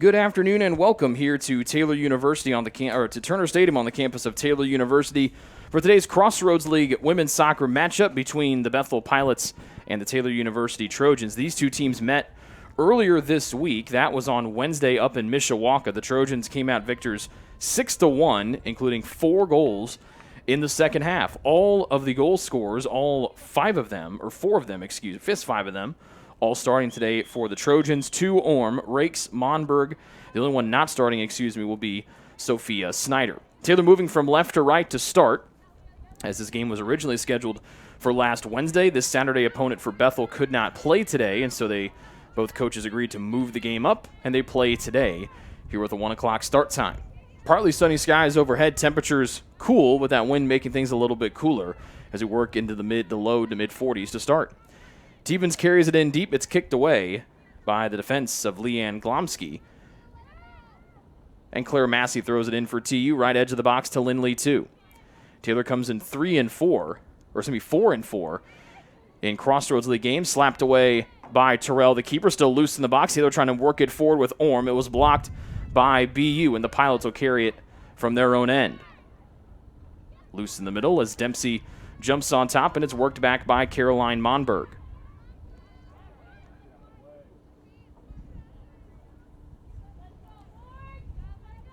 Good afternoon and welcome here to Taylor University on the to Turner Stadium on the campus of Taylor University for today's Crossroads League women's soccer matchup between the Bethel Pilots and the Taylor University Trojans. These two teams met earlier this week. That was on Wednesday up in Mishawaka. The Trojans came out victors 6-1, including 4 goals in the second half. All of the goal scorers, all 5 of them, or 4 of them, all starting today for the Trojans. 2 Orm, Rakes, Monberg. The only one not starting, will be Sophia Snyder. Taylor moving from left to right to start, as this game was originally scheduled for last Wednesday. This Saturday opponent for Bethel could not play today, and so both coaches agreed to move the game up, and they play today here with a 1 o'clock start time. Partly sunny skies overhead, temperatures cool, with that wind making things a little bit cooler as we work into the low to mid 40s to start. Stevens carries it in deep. It's kicked away by the defense of Leanne Glomsky. And Claire Massey throws it in for TU, right edge of the box to Lindley 2. Taylor comes in 4 and 4 in Crossroads League games. Slapped away by Terrell, the keeper, still loose in the box. Taylor trying to work it forward with Orm. It was blocked by BU, and the Pilots will carry it from their own end. Loose in the middle as Dempsey jumps on top, and it's worked back by Caroline Monberg.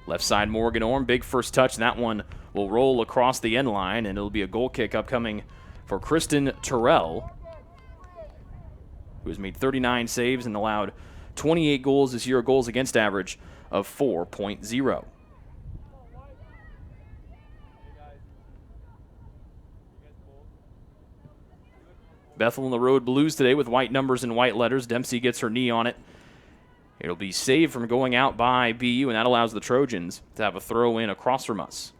Left side, Morgan Orm, big first touch, and that one will roll across the end line, and it'll be a goal kick upcoming for Kristen Terrell, who has made 39 saves and allowed 28 goals this year, a goals against average of 4.0. Bethel in the road blues today with white numbers and white letters. Dempsey gets her knee on it. It'll be saved from going out by BU, and that allows the Trojans to have a throw in across from us.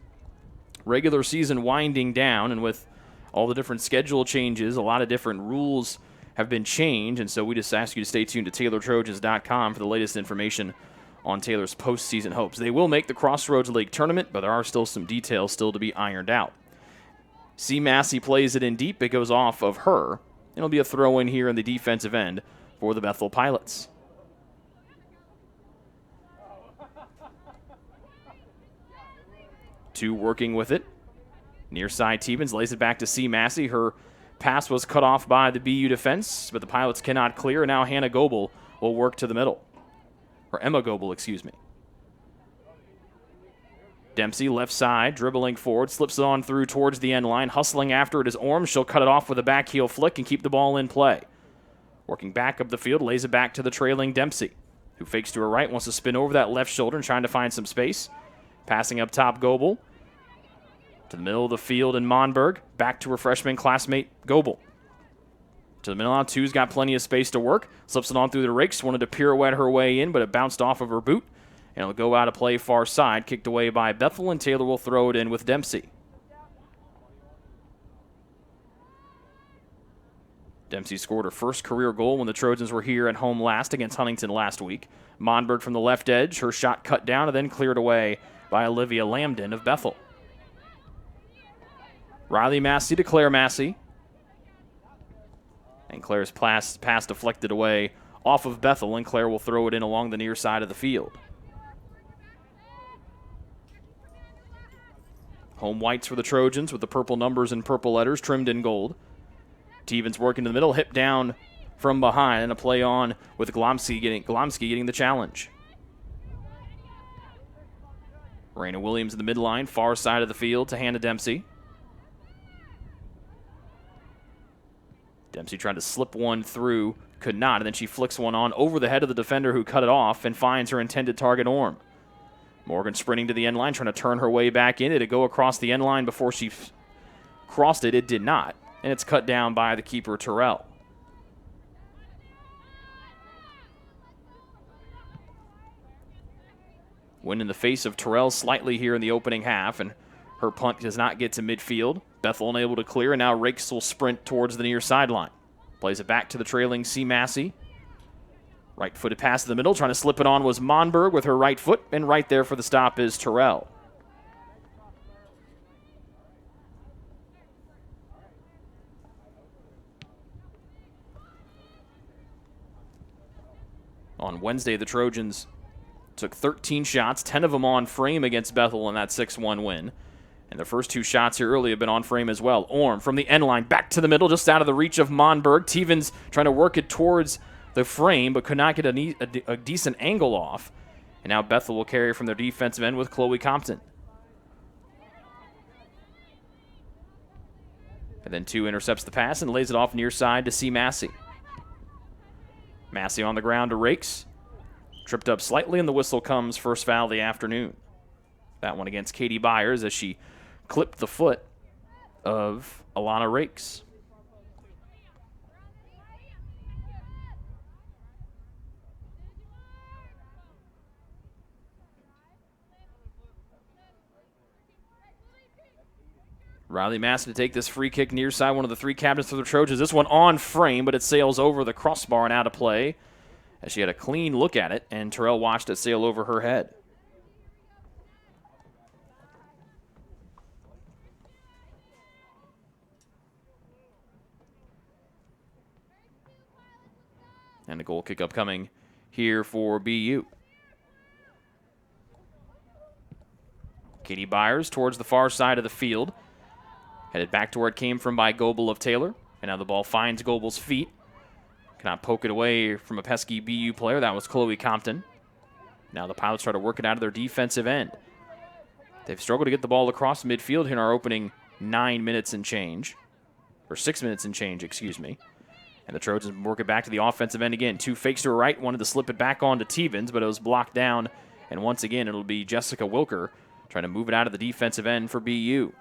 Regular season winding down, and with all the different schedule changes, a lot of different rules have been changed, and so we just ask you to stay tuned to TaylorTrojans.com for the latest information on Taylor's postseason hopes. They will make the Crossroads League tournament, but there are still some details still to be ironed out. C. Massey plays it in deep. It goes off of her. It'll be a throw in here in the defensive end for the Bethel Pilots. Two working with it. Near side, Stevens lays it back to C. Massey. Her pass was cut off by the BU defense, but the Pilots cannot clear. And now Hannah Goebel will work to the middle. Or Emma Goebel, Dempsey, left side, dribbling forward, slips it on through towards the end line. Hustling after it is Orm. She'll cut it off with a back heel flick and keep the ball in play. Working back up the field, lays it back to the trailing Dempsey, who fakes to her right, wants to spin over that left shoulder and trying to find some space. Passing up top, Goebel. To the middle of the field in Monberg. Back to her freshman classmate, Goebel. To the middle now, Two's got plenty of space to work. Slips it on through the rakes. Wanted to pirouette her way in, but it bounced off of her boot. And it'll go out of play far side. Kicked away by Bethel, and Taylor will throw it in with Dempsey. Dempsey scored her first career goal when the Trojans were here at home last against Huntington last week. Monberg from the left edge. Her shot cut down and then cleared away by Olivia Lambden of Bethel. Riley Massey to Claire Massey. And Claire's pass deflected away off of Bethel, and Claire will throw it in along the near side of the field. Home whites for the Trojans with the purple numbers and purple letters trimmed in gold. Stevens working in the middle, hip down from behind, and a play on with Glomsky getting the challenge. Raina Williams in the midline, far side of the field to Hannah Dempsey. Dempsey trying to slip one through, could not, and then she flicks one on over the head of the defender who cut it off and finds her intended target, Orm. Morgan sprinting to the end line, trying to turn her way back in. Did it go across the end line before she crossed it? It did not, and it's cut down by the keeper, Terrell. Win in the face of Terrell slightly here in the opening half, and her punt does not get to midfield. Bethel unable to clear, and now Rakes will sprint towards the near sideline. Plays it back to the trailing C. Massey. Right-footed pass to the middle. Trying to slip it on was Monberg with her right foot, and right there for the stop is Terrell. On Wednesday, the Trojans took 13 shots, 10 of them on frame against Bethel in that 6-1 win. And the first 2 shots here early have been on frame as well. Orm from the end line, back to the middle, just out of the reach of Monberg. Tevens trying to work it towards the frame, but could not get a decent angle off. And now Bethel will carry from their defensive end with Chloe Compton. And then 2 intercepts the pass and lays it off near side to C. Massey. Massey on the ground to Rakes. Tripped up slightly, and the whistle comes, first foul of the afternoon. That one against Katie Byers as she clipped the foot of Alana Rakes. Riley Massey to take this free kick near side, one of the 3 cabinets for the Trojans. This one on frame, but it sails over the crossbar and out of play as she had a clean look at it, and Terrell watched it sail over her head. And a goal kick upcoming here for BU. Katie Byers towards the far side of the field. Headed back to where it came from by Goebel of Taylor. And now the ball finds Goebel's feet. Cannot poke it away from a pesky BU player. That was Chloe Compton. Now the Pilots try to work it out of their defensive end. They've struggled to get the ball across midfield here in our opening 9 minutes and change. Or 6 minutes and change, excuse me. And the Trojans work it back to the offensive end again. 2 fakes to her right. Wanted to slip it back on to Tevens, but it was blocked down. And once again, it'll be Jessica Wilker trying to move it out of the defensive end for BU.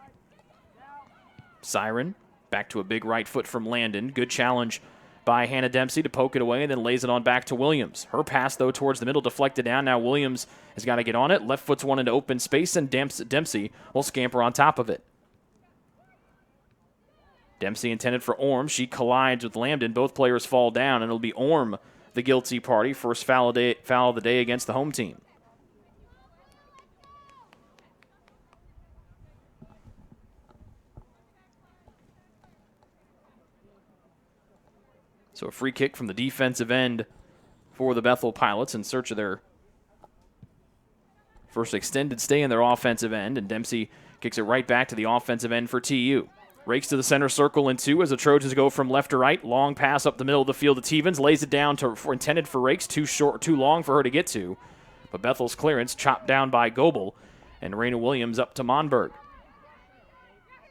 Siren, back to a big right foot from Landon. Good challenge by Hannah Dempsey to poke it away and then lays it on back to Williams. Her pass, though, towards the middle, deflected down. Now Williams has got to get on it. Left foot's one into open space, and Dempsey will scamper on top of it. Dempsey intended for Orm. She collides with Lambden. Both players fall down, and it'll be Orm the guilty party. First foul of the day against the home team. So a free kick from the defensive end for the Bethel Pilots in search of their first extended stay in their offensive end, and Dempsey kicks it right back to the offensive end for TU. Rakes to the center circle in 2 as the Trojans go from left to right. Long pass up the middle of the field to Tevens. Lays it down intended for Rakes. Too long for her to get to. But Bethel's clearance chopped down by Goebel, and Raina Williams up to Monberg.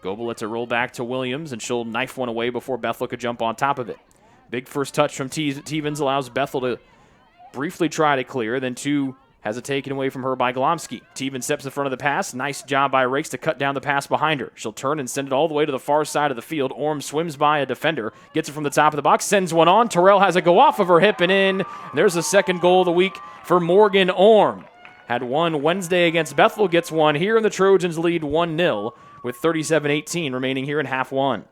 Goebel lets it roll back to Williams, and she'll knife one away before Bethel could jump on top of it. Big first touch from Tevens allows Bethel to briefly try to clear. Then 2 has it taken away from her by Glomsky. Tevens steps in front of the pass. Nice job by Rakes to cut down the pass behind her. She'll turn and send it all the way to the far side of the field. Orm swims by a defender, gets it from the top of the box, sends one on. Terrell has it go off of her hip and in. There's the second goal of the week for Morgan Orm. Had one Wednesday against Bethel, gets one here, and the Trojans lead 1-0 with 37-18 remaining here in half one.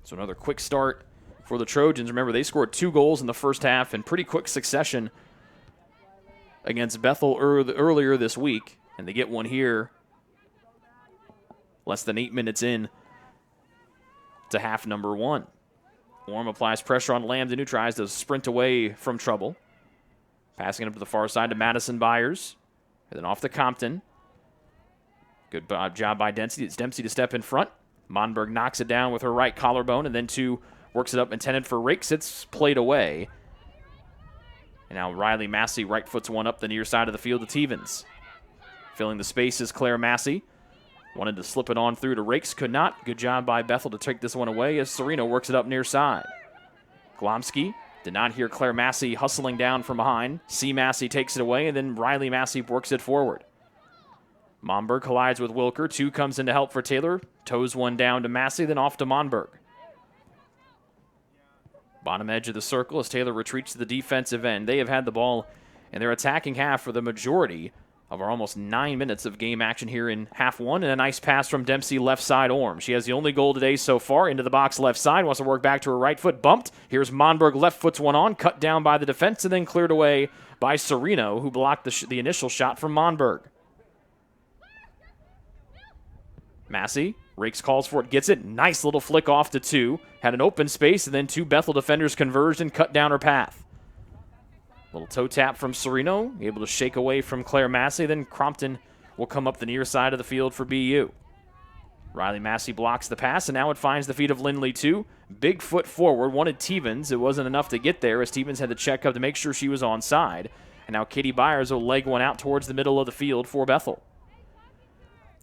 So another quick start for the Trojans. Remember, they scored 2 goals in the first half in pretty quick succession against Bethel earlier this week. And they get one here less than 8 minutes in to half number 1. Orm applies pressure on Lambden, who tries to sprint away from trouble. Passing it up to the far side to Madison Byers. And then off to Compton. Good job by Dempsey. It's Dempsey to step in front. Monberg knocks it down with her right collarbone, and then 2 works it up, intended for Rakes. It's played away. And now Riley Massey right foots one up the near side of the field to Tevens. Filling the space is Claire Massey. Wanted to slip it on through to Rakes, could not. Good job by Bethel to take this one away as Serena works it up near side. Glomsky did not hear Claire Massey hustling down from behind. C. Massey takes it away, and then Riley Massey works it forward. Monberg collides with Wilker. 2 comes in to help for Taylor. Toes one down to Massey, then off to Monberg. Bottom edge of the circle as Taylor retreats to the defensive end. They have had the ball in their attacking half for the majority of our almost 9 minutes of game action here in half one. And a nice pass from Dempsey left side Orm. She has the only goal today so far. Into the box left side. Wants to work back to her right foot. Bumped. Here's Monberg. Left foot's one on. Cut down by the defense and then cleared away by Sereno, who blocked the initial shot from Monberg. Massey, Rakes calls for it, gets it. Nice little flick off to 2. Had an open space, and then 2 Bethel defenders converged and cut down her path. Little toe tap from Sereno, able to shake away from Claire Massey. Then Crompton will come up the near side of the field for BU. Riley Massey blocks the pass, and now it finds the feet of Lindley, too. Big foot forward, wanted Tevens. It wasn't enough to get there, as Tevens had to check up to make sure she was onside. And now Katie Byers will leg one out towards the middle of the field for Bethel.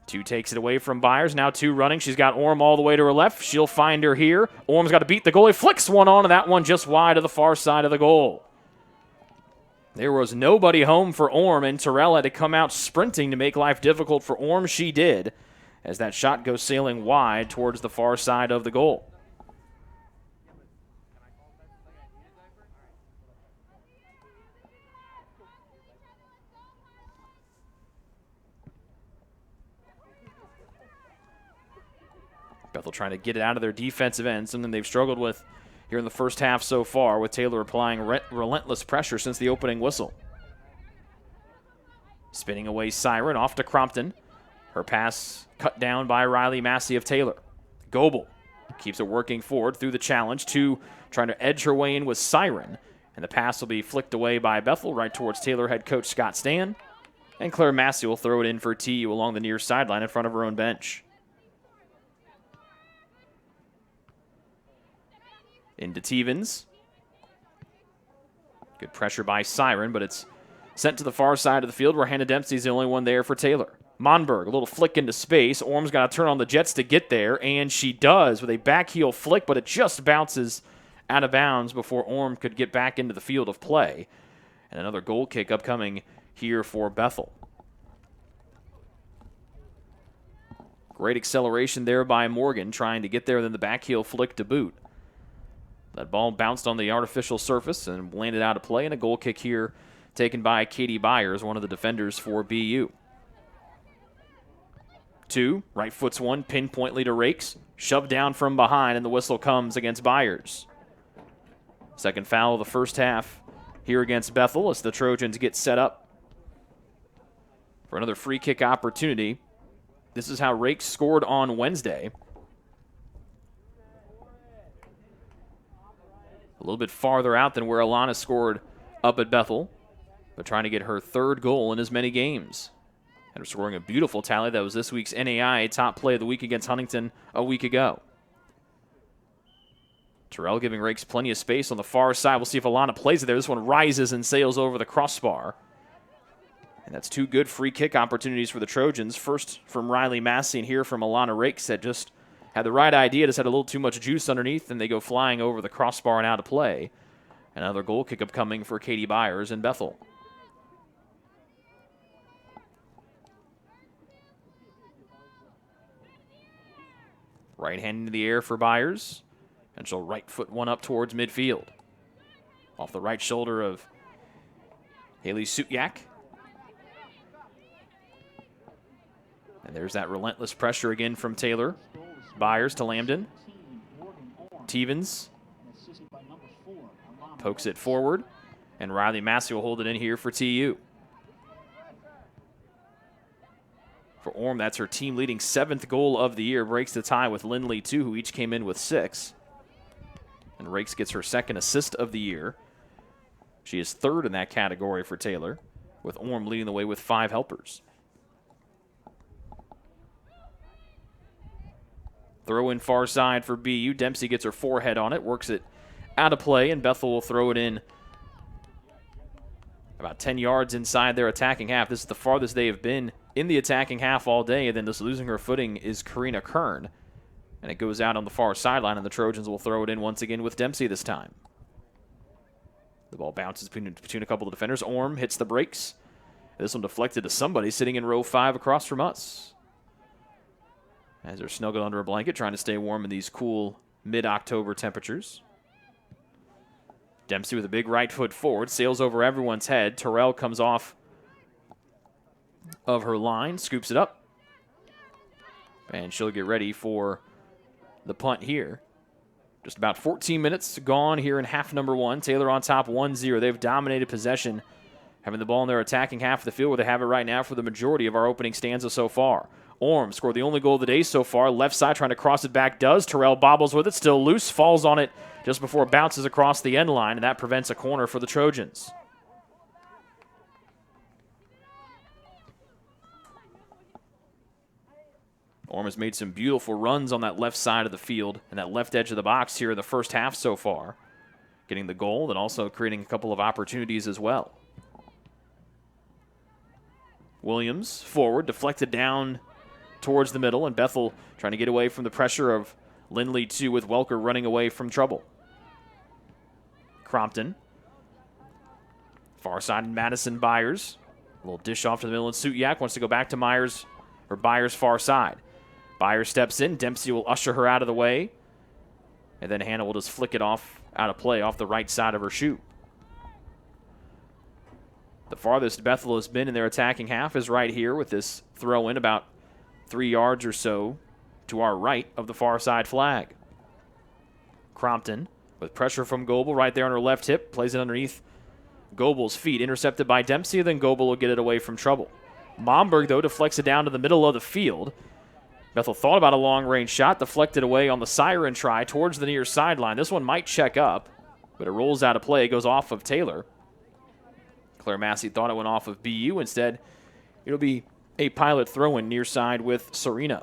2 takes it away from Byers. Now 2 running. She's got Orm all the way to her left. She'll find her here. Orm's got to beat the goalie. Flicks one on, and that one just wide of the far side of the goal. There was nobody home for Orm, and Terrell had to come out sprinting to make life difficult for Orm. She did, as that shot goes sailing wide towards the far side of the goal. Bethel trying to get it out of their defensive end, something they've struggled with here in the first half so far, with Taylor applying relentless pressure since the opening whistle. Spinning away Siren, off to Crompton. Her pass cut down by Riley Massey of Taylor. Goebel keeps it working forward through the challenge. 2 trying to edge her way in with Siren, and the pass will be flicked away by Bethel right towards Taylor head coach Scott Stan. And Claire Massey will throw it in for TU along the near sideline in front of her own bench. Into Tevens. Good pressure by Siren, but it's sent to the far side of the field where Hannah Dempsey's the only one there for Taylor. Monberg, a little flick into space. Orm's got to turn on the Jets to get there, and she does with a backheel flick, but it just bounces out of bounds before Orm could get back into the field of play. And another goal kick upcoming here for Bethel. Great acceleration there by Morgan, trying to get there, then the backheel flick to boot. That ball bounced on the artificial surface and landed out of play, and a goal kick here taken by Katie Byers, one of the defenders for BU. 2, right foot's one, pinpointly to Rakes. Shoved down from behind, and the whistle comes against Byers. Second foul of the first half here against Bethel as the Trojans get set up for another free kick opportunity. This is how Rakes scored on Wednesday. A little bit farther out than where Alana scored up at Bethel, but trying to get her 3rd goal in as many games. And scoring a beautiful tally that was this week's NAI top play of the week against Huntington a week ago. Terrell giving Rakes plenty of space on the far side. We'll see if Alana plays it there. This one rises and sails over the crossbar. And that's 2 good free kick opportunities for the Trojans. First from Riley Massey, and here from Alana Rakes that just had the right idea, just had a little too much juice underneath, and they go flying over the crossbar and out of play. Another goal kick upcoming for Katie Byers in Bethel. Right hand into the air for Byers, and she'll right foot one up towards midfield. Off the right shoulder of Haley Sutyak. And there's that relentless pressure again from Taylor. Byers to Lambden. Tevens pokes it forward, and Riley Massey will hold it in here for TU. For Orm, that's her team-leading 7th goal of the year. Breaks the tie with Lindley, too, who each came in with 6. And Rakes gets her 2nd assist of the year. She is 3rd in that category for Taylor, with Orm leading the way with 5 helpers. Throw in far side for BU. Dempsey gets her forehead on it, works it out of play, and Bethel will throw it in about 10 yards inside their attacking half. This is the farthest they have been in the attacking half all day, and then just losing her footing is Karina Kern. And it goes out on the far sideline, and the Trojans will throw it in once again with Dempsey this time. The ball bounces between a couple of defenders. Orm hits the brakes. This one deflected to somebody sitting in row 5 across from us, as they're snuggled under a blanket, trying to stay warm in these cool mid-October temperatures. Dempsey with a big right foot forward, sails over everyone's head. Terrell comes off of her line, scoops it up, and she'll get ready for the punt here. Just about 14 minutes gone here in half number 1. Taylor on top 1-0. They've dominated possession having the ball in their attacking half of the field where they have it right now for the majority of our opening stanza so far. Orm scored the only goal of the day so far. Left side trying to cross it back does. Terrell bobbles with it, still loose, falls on it just before it bounces across the end line, and that prevents a corner for the Trojans. Orm has made some beautiful runs on that left side of the field and that left edge of the box here in the first half so far, getting the goal and also creating a couple of opportunities as well. Williams forward, deflected down towards the middle, and Bethel trying to get away from the pressure of Lindley too, with Welker running away from trouble. Crompton. Far side, Madison Byers. A little dish off to the middle, and Sutiak wants to go back to Byers' far side. Byers steps in. Dempsey will usher her out of the way. And then Hannah will just flick it off out of play off the right side of her shoe. The farthest Bethel has been in their attacking half is right here with this throw in about 3 yards or so to our right of the far side flag. Crompton with pressure from Goebel right there on her left hip. Plays it underneath Goebel's feet. Intercepted by Dempsey. Then Goebel will get it away from trouble. Momberg, though, deflects it down to the middle of the field. Bethel thought about a long-range shot, deflected away on the siren try towards the near sideline. This one might check up, but it rolls out of play, goes off of Taylor. Claire Massey thought it went off of BU. Instead, it'll be a pilot throw-in near side with Serena.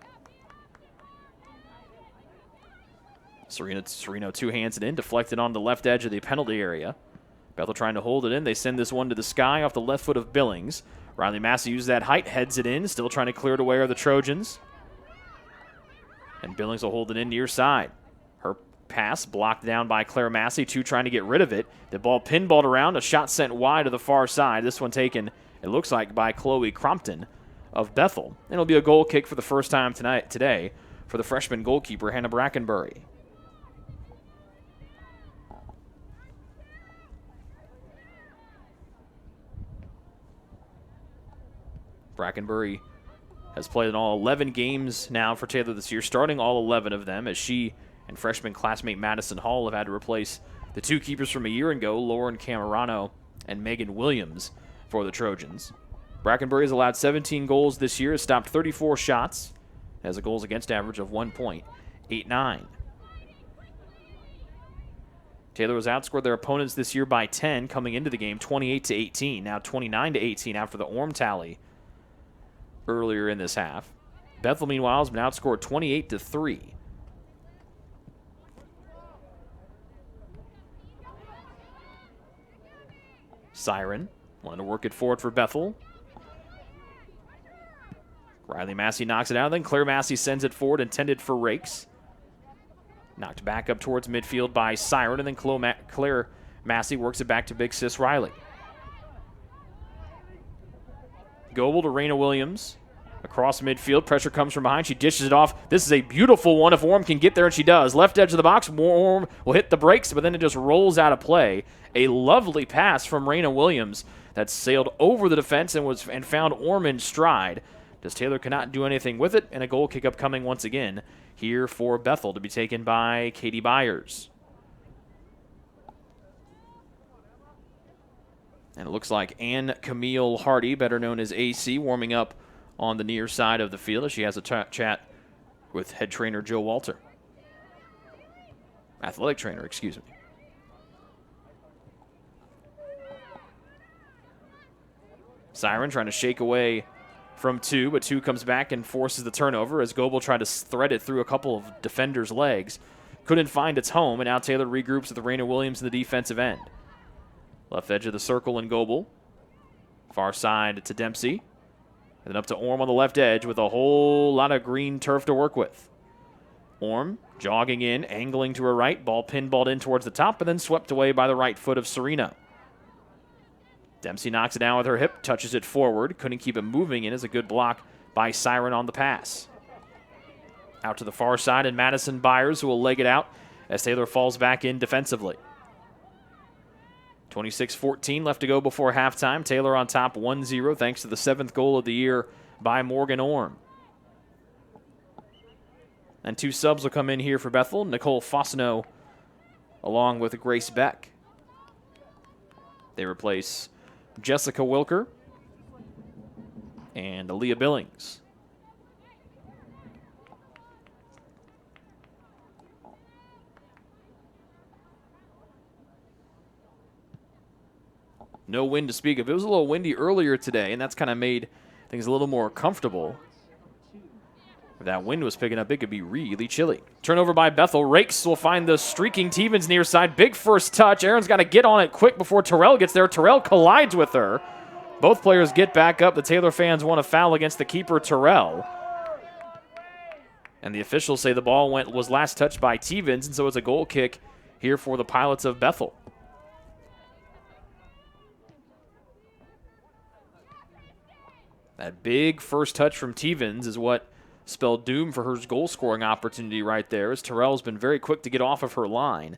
Serena two hands it in, deflected on the left edge of the penalty area. Bethel trying to hold it in. They send this one to the sky off the left foot of Billings. Riley Massey uses that height, heads it in, still trying to clear it away are the Trojans. And Billings will hold it in near side. Her pass blocked down by Claire Massey, two trying to get rid of it. The ball pinballed around, a shot sent wide to the far side. This one taken, it looks like, by Chloe Crompton of Bethel. And it'll be a goal kick for the first time today for the freshman goalkeeper, Hannah Brackenbury. Brackenbury has played in all 11 games now for Taylor this year, starting all 11 of them, as she and freshman classmate Madison Hall have had to replace the two keepers from a year ago, Lauren Camerano and Megan Williams, for the Trojans. Brackenbury has allowed 17 goals this year, has stopped 34 shots, has a goals against average of 1.89. Taylor has outscored their opponents this year by 10 coming into the game, 28-18, now 29-18 after the Orm tally earlier in this half. Bethel, meanwhile, has been outscored 28-3. Siren wanted to work it forward for Bethel. Riley Massey knocks it out. Then Claire Massey sends it forward, intended for Rakes. Knocked back up towards midfield by Siren, and then Claire Massey works it back to Big Sis Riley. Goebel to Raina Williams. Across midfield, pressure comes from behind. She dishes it off. This is a beautiful one if Orm can get there, and she does. Left edge of the box, Orm will hit the brakes, but then it just rolls out of play. A lovely pass from Raina Williams that sailed over the defense and found Orm in stride. As Taylor cannot do anything with it, and a goal kick upcoming once again here for Bethel to be taken by Katie Byers. And it looks like Ann Camille Hardy, better known as AC, warming up on the near side of the field as she has a chat with head trainer Joe Walter. Athletic trainer, excuse me. Siren trying to shake away from two, but two comes back and forces the turnover as Goebel tried to thread it through a couple of defenders' legs. Couldn't find its home, and now Taylor regroups with Raina Williams in the defensive end. Left edge of the circle and Goebel. Far side to Dempsey. And then up to Orm on the left edge with a whole lot of green turf to work with. Orm jogging in, angling to her right. Ball pinballed in towards the top, but then swept away by the right foot of Serena. Dempsey knocks it down with her hip, touches it forward. Couldn't keep it moving in as a good block by Siren on the pass. Out to the far side, and Madison Byers who will leg it out as Taylor falls back in defensively. 26-14 left to go before halftime. Taylor on top 1-0 thanks to the 7th goal of the year by Morgan Orm. And two subs will come in here for Bethel. Nicole Fossino along with Grace Beck. They replace Jessica Wilker, and Aaliyah Billings. No wind to speak of. It was a little windy earlier today, and that's kind of made things a little more comfortable. If that wind was picking up, it could be really chilly. Turnover by Bethel. Rakes will find the streaking Tevens near side. Big first touch. Aaron's got to get on it quick before Terrell gets there. Terrell collides with her. Both players get back up. The Taylor fans want a foul against the keeper, Terrell. And the officials say the ball was last touched by Tevens, and so it's a goal kick here for the Pilots of Bethel. That big first touch from Tevens is what spelled doom for her goal-scoring opportunity right there, as Terrell's been very quick to get off of her line.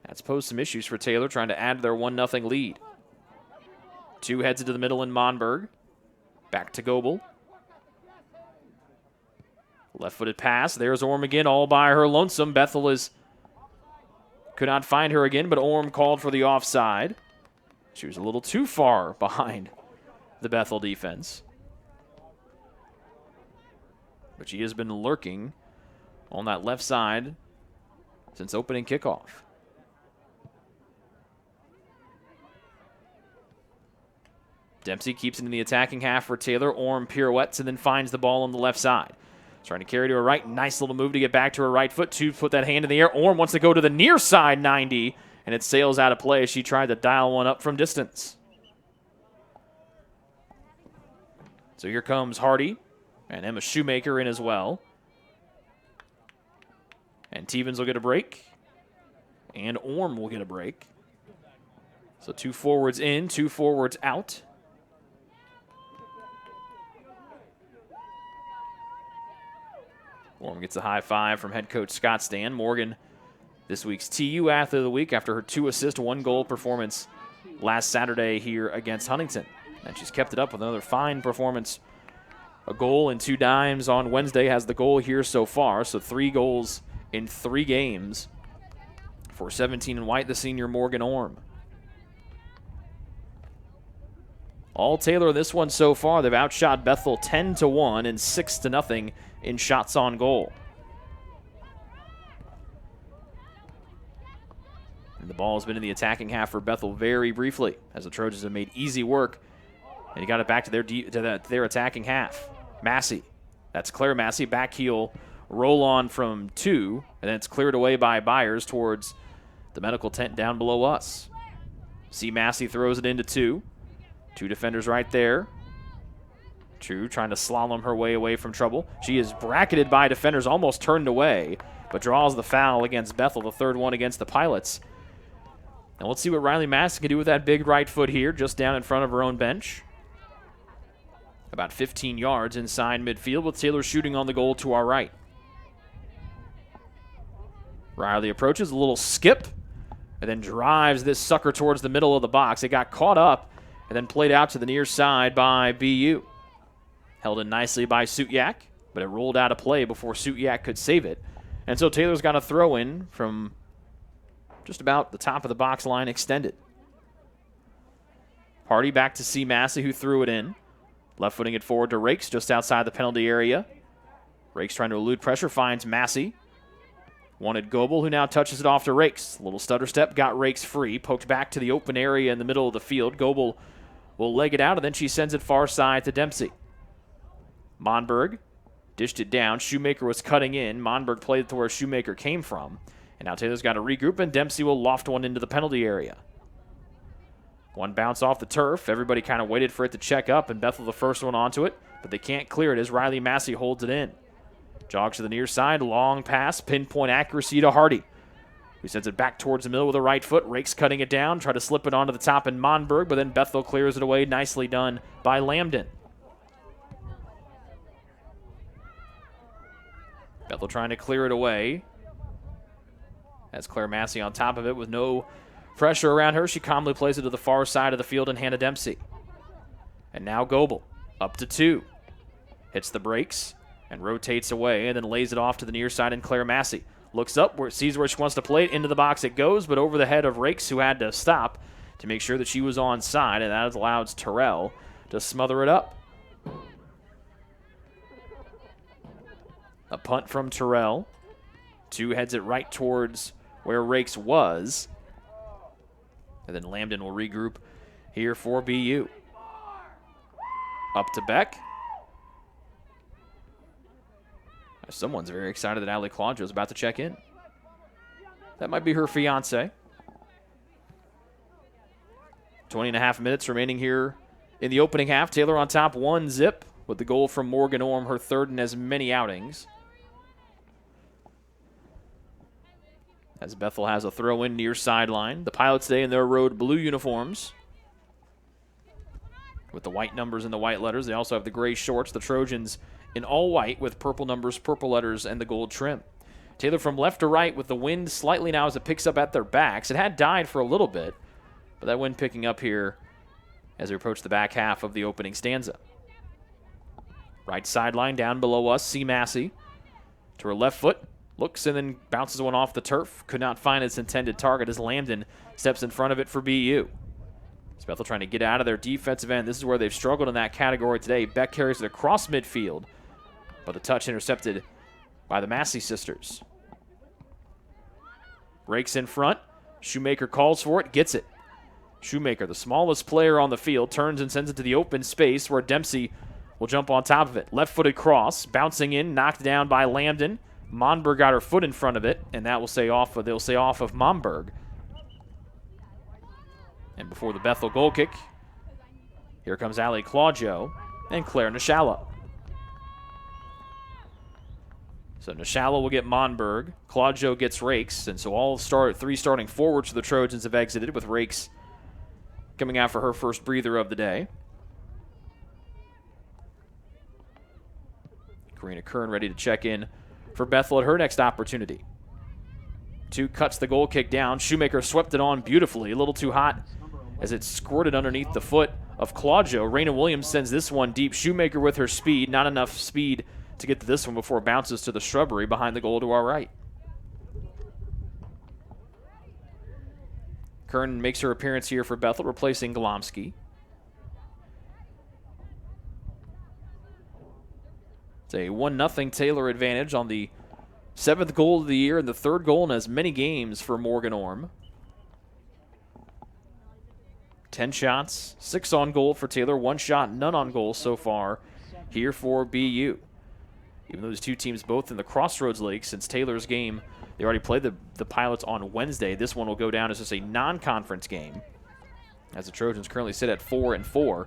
That's posed some issues for Taylor, trying to add to their 1-0 lead. Two heads into the middle in Monberg. Back to Goebel. Left-footed pass. There's Orm again, all by her lonesome. Bethel could not find her again, but Orm called for the offside. She was a little too far behind the Bethel defense. But she has been lurking on that left side since opening kickoff. Dempsey keeps it in the attacking half for Taylor. Orm pirouettes and then finds the ball on the left side. Trying to carry to her right. Nice little move to get back to her right foot. To put that hand in the air. Orm wants to go to the near side 90, and it sails out of play. She tried to dial one up from distance. So here comes Hardy and Emma Shoemaker in as well. And Tevens will get a break. And Orm will get a break. So 2 forwards in, 2 forwards out. Orm gets a high five from head coach Scott Stan. Morgan, this week's TU Athlete of the Week after her 2-assist, 1-goal performance last Saturday here against Huntington. And she's kept it up with another fine performance. A goal and 2 dimes on Wednesday, has the goal here so far. So 3 goals in 3 games for 17 and white, the senior Morgan Orm. All Taylor this one so far. They've outshot Bethel 10-1 and 6-0 in shots on goal. And the ball has been in the attacking half for Bethel very briefly, as the Trojans have made easy work. And he got it back to their attacking half. Massey. That's Claire Massey. Back heel roll on from 2. And then it's cleared away by Byers towards the medical tent down below us. C. Massey throws it into 2. 2 defenders right there. True trying to slalom her way away from trouble. She is bracketed by defenders, almost turned away, but draws the foul against Bethel, the 3rd one against the Pilots. And let's see what Riley Massey can do with that big right foot here, just down in front of her own bench. About 15 yards inside midfield, with Taylor shooting on the goal to our right. Riley approaches, a little skip, and then drives this sucker towards the middle of the box. It got caught up and then played out to the near side by BU. Held in nicely by Sutyak, but it rolled out of play before Sutyak could save it. And so Taylor's got a throw in from just about the top of the box line extended. Hardy back to C. Massey, who threw it in. Left footing it forward to Rakes just outside the penalty area. Rakes trying to elude pressure, finds Massey. Wanted Goebel, who now touches it off to Rakes. Little stutter step, got Rakes free. Poked back to the open area in the middle of the field. Goebel will leg it out, and then she sends it far side to Dempsey. Monberg dished it down. Shoemaker was cutting in. Monberg played it to where Shoemaker came from. And now Taylor's got to regroup, and Dempsey will loft one into the penalty area. One bounce off the turf. Everybody kind of waited for it to check up, and Bethel the first one onto it, but they can't clear it as Riley Massey holds it in. Jogs to the near side, long pass, pinpoint accuracy to Hardy, who sends it back towards the middle with a right foot. Rakes cutting it down, try to slip it onto the top in Monberg, but then Bethel clears it away. Nicely done by Lambden. Bethel trying to clear it away. As Claire Massey on top of it with no pressure around her. She calmly plays it to the far side of the field and Hannah Dempsey. And now Goebel up to 2. Hits the brakes and rotates away and then lays it off to the near side and Claire Massey. Looks up, sees where she wants to play it. Into the box it goes, but over the head of Rakes, who had to stop. to make sure that she was onside, and that allows Terrell to smother it up. A punt from Terrell. 2 heads it right towards where Rakes was. And then Lambden will regroup here for BU. Up to Beck. Someone's very excited that Allie Claudio is about to check in. That might be her fiance. 20.5 minutes remaining here in the opening half. Taylor on top 1-0 with the goal from Morgan Orm, her 3rd in as many outings. As Bethel has a throw in near sideline. The Pilots today in their road blue uniforms with the white numbers and the white letters. They also have the gray shorts. The Trojans in all white with purple numbers, purple letters, and the gold trim. Taylor from left to right with the wind slightly now as it picks up at their backs. It had died for a little bit, but that wind picking up here as we approach the back half of the opening stanza. Right sideline down below us, C. Massey to her left foot. Looks and then bounces one off the turf. Could not find its intended target as Lambden steps in front of it for BU. It's Bethel trying to get out of their defensive end. This is where they've struggled in that category today. Beck carries it across midfield, but the touch intercepted by the Massey sisters. Rakes in front. Shoemaker calls for it, gets it. Shoemaker, the smallest player on the field, turns and sends it to the open space where Dempsey will jump on top of it. Left-footed cross, bouncing in, knocked down by Lambden. Monberg got her foot in front of it, and that will say off. They'll say off of Monberg. And before the Bethel goal kick, here comes Allie Claudio and Claire Nishala. So Nishala will get Monberg, Claudio gets Rakes, and so all 3 starting forwards for the Trojans have exited, with Rakes coming out for her first breather of the day. Karina Kern ready to check in for Bethel at her next opportunity. 2 cuts the goal kick down. Shoemaker swept it on beautifully. A little too hot as it squirted underneath the foot of Claudio. Raina Williams sends this one deep. Shoemaker with her speed. Not enough speed to get to this one before it bounces to the shrubbery behind the goal to our right. Kern makes her appearance here for Bethel, replacing Golomsky. It's a 1-0 Taylor advantage on the 7th goal of the year and the 3rd goal in as many games for Morgan Orm. 10 shots, 6 on goal for Taylor, 1 shot, none on goal so far here for BU. Even though these 2 teams both in the Crossroads League since Taylor's game, they already played the Pilots on Wednesday. This one will go down as just a non-conference game, as the Trojans currently sit at 4-4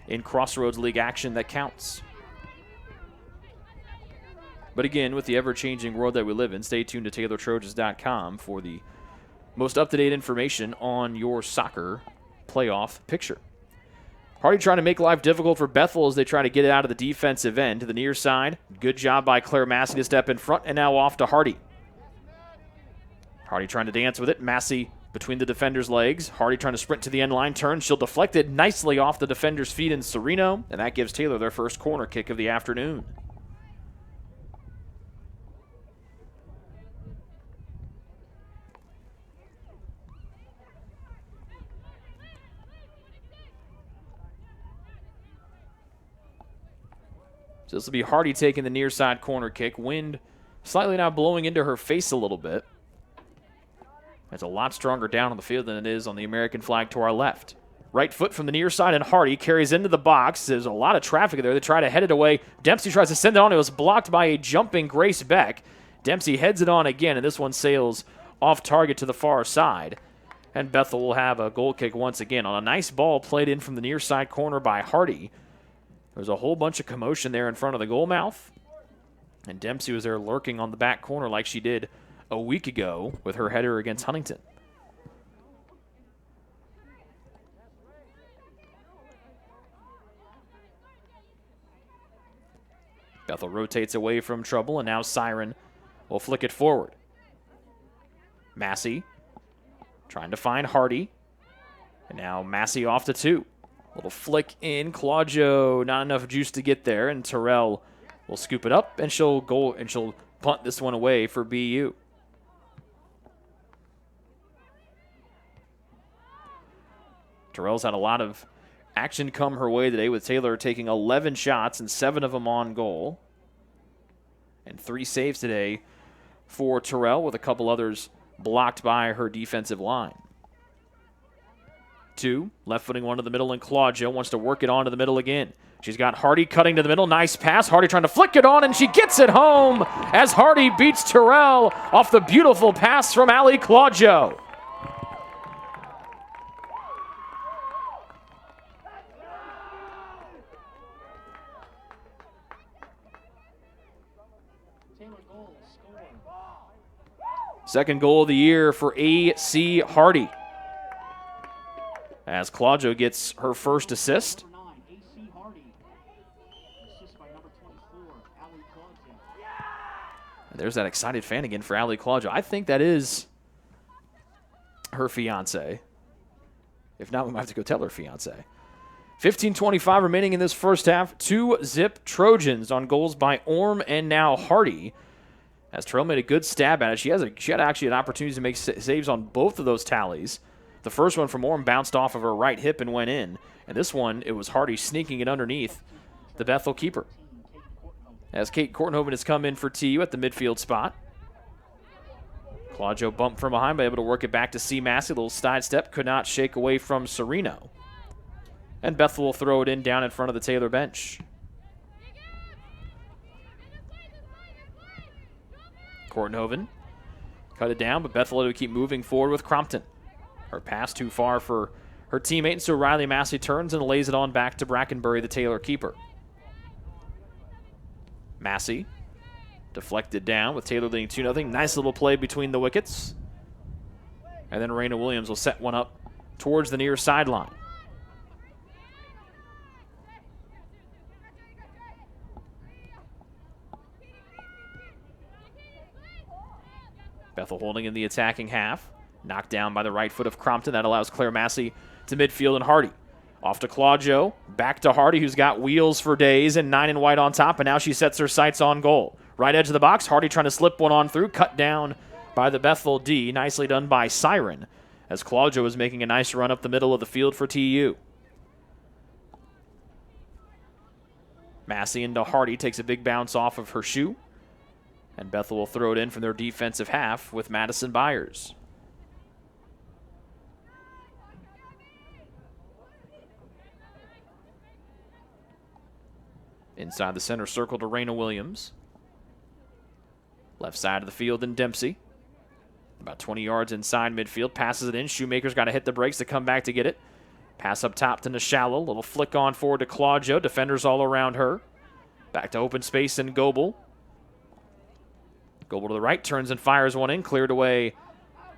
in Crossroads League action that counts. But again, with the ever-changing world that we live in, stay tuned to TaylorTrojans.com for the most up-to-date information on your soccer playoff picture. Hardy trying to make life difficult for Bethel as they try to get it out of the defensive end to the near side. Good job by Claire Massey to step in front, and now off to Hardy. Hardy trying to dance with it. Massey between the defender's legs. Hardy trying to sprint to the end line. Turn. She'll deflect it nicely off the defender's feet in Sereno, and that gives Taylor their first corner kick of the afternoon. So this will be Hardy taking the near side corner kick. Wind slightly now blowing into her face a little bit. It's a lot stronger down on the field than it is on the American flag to our left. Right foot from the near side, and Hardy carries into the box. There's a lot of traffic there. They try to head it away. Dempsey tries to send it on. It was blocked by a jumping Grace Beck. Dempsey heads it on again, and this one sails off target to the far side. And Bethel will have a goal kick once again on a nice ball played in from the near side corner by Hardy. There's a whole bunch of commotion there in front of the goal mouth. And Dempsey was there lurking on the back corner like she did a week ago with her header against Huntington. Bethel rotates away from trouble, and now Siren will flick it forward. Massey trying to find Hardy. And now Massey off to 2. Little flick in. Claudio, not enough juice to get there, and Terrell will scoop it up, and she'll punt this one away for BU. Terrell's had a lot of action come her way today, with Taylor taking 11 shots and 7 of them on goal. And 3 saves today for Terrell, with a couple others blocked by her defensive line. 2, left footing one to the middle, and Claudio wants to work it on to the middle again. She's got Hardy cutting to the middle. Nice pass. Hardy trying to flick it on, and she gets it home as Hardy beats Terrell off the beautiful pass from Allie Claudio. Second goal of the year for A.C. Hardy, as Claudio gets her first assist. And there's that excited fan again for Allie Claudio. I think that is her fiance. If not, we might have to go tell her fiance. 15:25 remaining in this first half. 2-zip Trojans on goals by Orm and now Hardy, as Terrell made a good stab at it. She had actually an opportunity to make saves on both of those tallies. The first one from Orm bounced off of her right hip and went in. And this one, it was Hardy sneaking it underneath the Bethel keeper. As Kate Kortenhoven has come in for TU at the midfield spot. Claudio bumped from behind, but able to work it back to C. Massey. A little side step, could not shake away from Sereno. And Bethel will throw it in down in front of the Taylor bench. Kortenhoven cut it down, but Bethel will keep moving forward with Crompton. Her pass too far for her teammate, and so Riley Massey turns and lays it on back to Brackenbury, the Taylor keeper. Massey deflected down with Taylor leading 2-0. Nice little play between the wickets. And then Raina Williams will set one up towards the near sideline. Bethel holding in the attacking half. Knocked down by the right foot of Crompton. That allows Claire Massey to midfield, and Hardy. Off to Claudio. Back to Hardy, who's got wheels for days, and 9 and white on top, and now she sets her sights on goal. Right edge of the box. Hardy trying to slip one on through. Cut down by the Bethel D. Nicely done by Siren, as Claudio is making a nice run up the middle of the field for TU. Massey into Hardy. Takes a big bounce off of her shoe. And Bethel will throw it in from their defensive half with Madison Byers. Inside the center circle to Raina Williams. Left side of the field in Dempsey. About 20 yards inside midfield. Passes it in. Shoemaker's got to hit the brakes to come back to get it. Pass up top to Nishala. Little flick on forward to Claudio. Defenders all around her. Back to open space in Goebel. Goebel to the right, turns and fires one in. Cleared away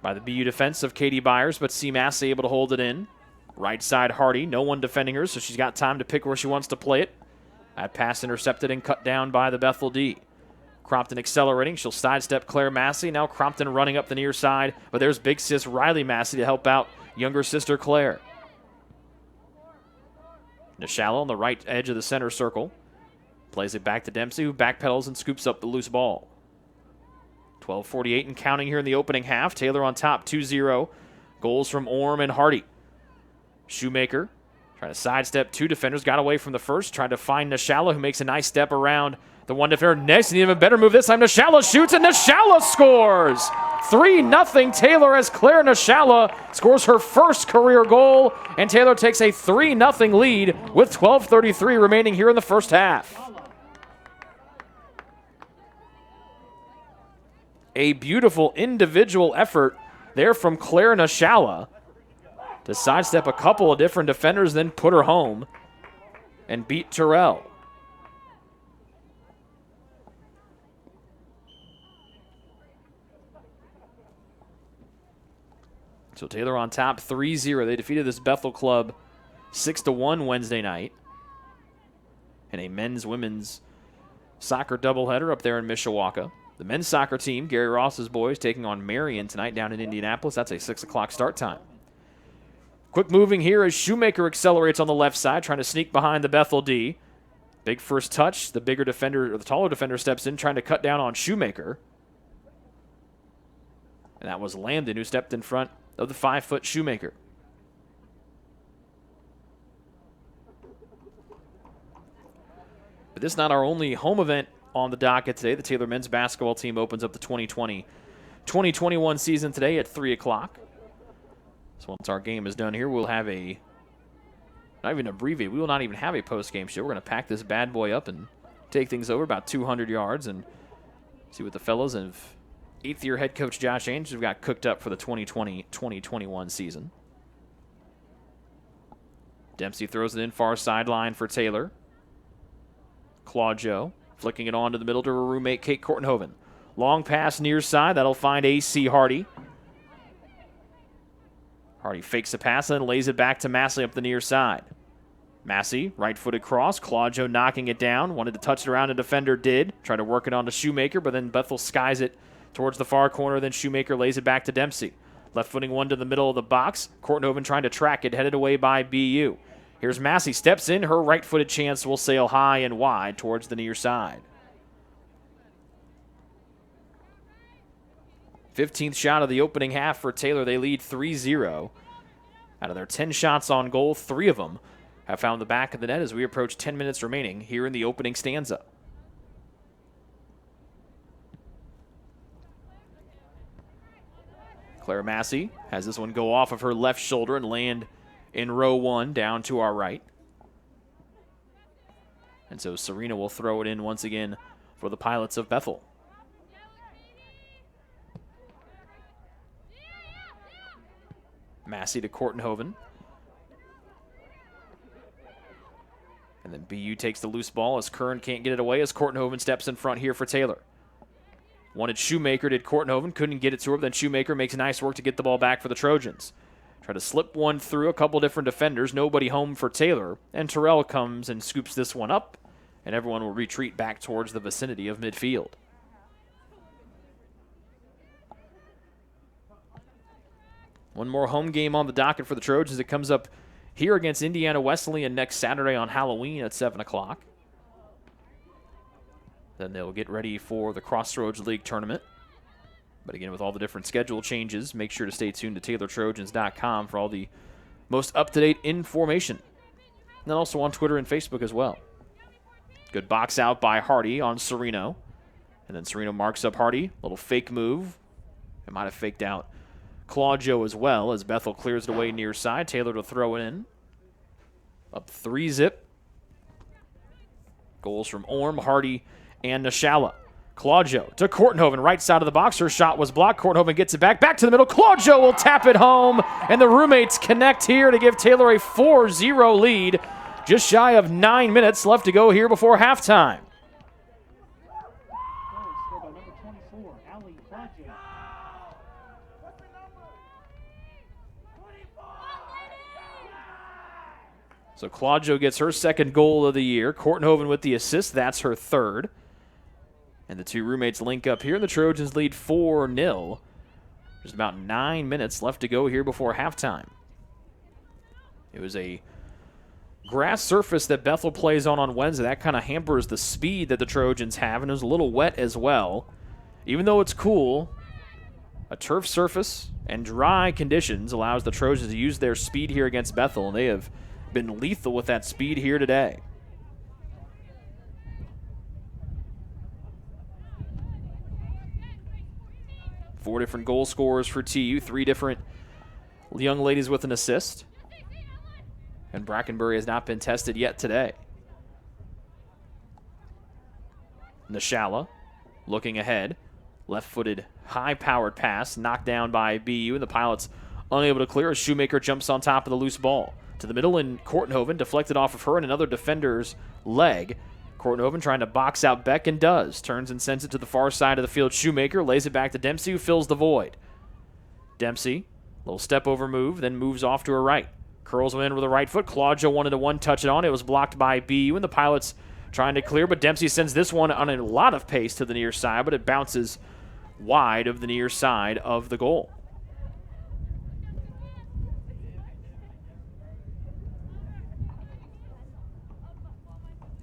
by the BU defense of Katie Byers, but C. Massey able to hold it in. Right side Hardy, no one defending her, so she's got time to pick where she wants to play it. That pass intercepted and cut down by the Bethel D. Crompton accelerating. She'll sidestep Claire Massey. Now Crompton running up the near side, but there's big sis Riley Massey to help out younger sister Claire. Nishala on the right edge of the center circle. Plays it back to Dempsey, who backpedals and scoops up the loose ball. 12:48 and counting here in the opening half. Taylor on top, 2-0. Goals from Orm and Hardy. Shoemaker trying to sidestep 2 defenders. Got away from the first. Tried to find Nishala, who makes a nice step around the one defender. Next, an even better move this time. Nishala shoots, and Nishala scores! 3-0 Taylor, as Claire Nishala scores her first career goal. And Taylor takes a 3-0 lead with 12:33 remaining here in the first half. A beautiful individual effort there from Claire Nishala to sidestep a couple of different defenders, then put her home and beat Terrell. So Taylor on top, 3-0. They defeated this Bethel club 6-1 Wednesday night in a men's-women's soccer doubleheader up there in Mishawaka. The men's soccer team, Gary Ross's boys, taking on Marion tonight down in Indianapolis. That's a 6 o'clock start time. Quick moving here as Shoemaker accelerates on the left side, trying to sneak behind the Bethel D. Big first touch. The bigger defender, or the taller defender, steps in, trying to cut down on Shoemaker. And that was Landon, who stepped in front of the 5-foot Shoemaker. This is not our only home event on the docket today. The Taylor men's basketball team opens up the 2020-2021 season today at 3 o'clock. So once our game is done here, we'll have a, not even abbreviated, we will not even have a post-game show. We're going to pack this bad boy up and take things over about 200 yards and see what the fellows of 8th-year head coach Josh Ainge have got cooked up for the 2020-2021 season. Dempsey throws it in far sideline for Taylor. Claudio flicking it on to the middle to her roommate Kate Kortenhoven. Long pass near side. That'll find A.C. Hardy. Hardy fakes a pass and then lays it back to Massey up the near side. Massey, right-footed cross. Claudio knocking it down. Wanted to touch it around. A defender did. Tried to work it on to Shoemaker, but then Bethel skies it towards the far corner. Then Shoemaker lays it back to Dempsey. Left-footing one to the middle of the box. Kortenhoven trying to track it. Headed away by BU. Here's Massey. Steps in. Her right-footed chance will sail high and wide towards the near side. 15th shot of the opening half for Taylor. They lead 3-0. Out of their 10 shots on goal, 3 of them have found the back of the net as we approach 10 minutes remaining here in the opening stanza. Claire Massey has this one go off of her left shoulder and land in row 1 down to our right. And so Serena will throw it in once again for the Pilots of Bethel. Massey to Kortenhoven. And then BU takes the loose ball as Kern can't get it away as Kortenhoven steps in front here for Taylor. Wanted Shoemaker, did Kortenhoven, couldn't get it to her, but then Shoemaker makes nice work to get the ball back for the Trojans. Try to slip one through a couple different defenders, nobody home for Taylor, and Terrell comes and scoops this one up, and everyone will retreat back towards the vicinity of midfield. One more home game on the docket for the Trojans. It comes up here against Indiana Wesleyan next Saturday on Halloween at 7 o'clock. Then they'll get ready for the Crossroads League tournament. But again, with all the different schedule changes, make sure to stay tuned to TaylorTrojans.com for all the most up-to-date information. And then also on Twitter and Facebook as well. Good box out by Hardy on Sereno. And then Sereno marks up Hardy. Little fake move. It might have faked out Claudio as well as Bethel clears it away near side. Taylor to throw it in. Up 3-zip. Goals from Orm, Hardy, and Nashala. Claudio to Kortenhoven, right side of the box. Her shot was blocked. Kortenhoven gets it back. Back to the middle. Claudio will tap it home. And the roommates connect here to give Taylor a 4-0 lead. Just shy of 9 minutes left to go here before halftime. So Claudio gets her second goal of the year. Kortenhoven with the assist. That's her third. And the two roommates link up here. The Trojans lead 4-0. There's about 9 minutes left to go here before halftime. It was a grass surface that Bethel plays on Wednesday. That kind of hampers the speed that the Trojans have, and it was a little wet as well. Even though it's cool, a turf surface and dry conditions allows the Trojans to use their speed here against Bethel, and they have been lethal with that speed here today. Four different goal scorers for TU, 3 different young ladies with an assist. And Brackenbury has not been tested yet today. Nashala looking ahead. Left-footed, high-powered pass knocked down by BU, and the Pilots unable to clear as Shoemaker jumps on top of the loose ball. To the middle, and Kortenhoven deflected off of her and another defender's leg. Kortenhoven trying to box out Beck and does. Turns and sends it to the far side of the field. Shoemaker lays it back to Dempsey, who fills the void. Dempsey, little step over move, then moves off to her right. Curls in with the right foot. Claudio wanted to one-touch it on. It was blocked by BU, and the Pilots trying to clear, but Dempsey sends this one on a lot of pace to the near side, but it bounces wide of the near side of the goal.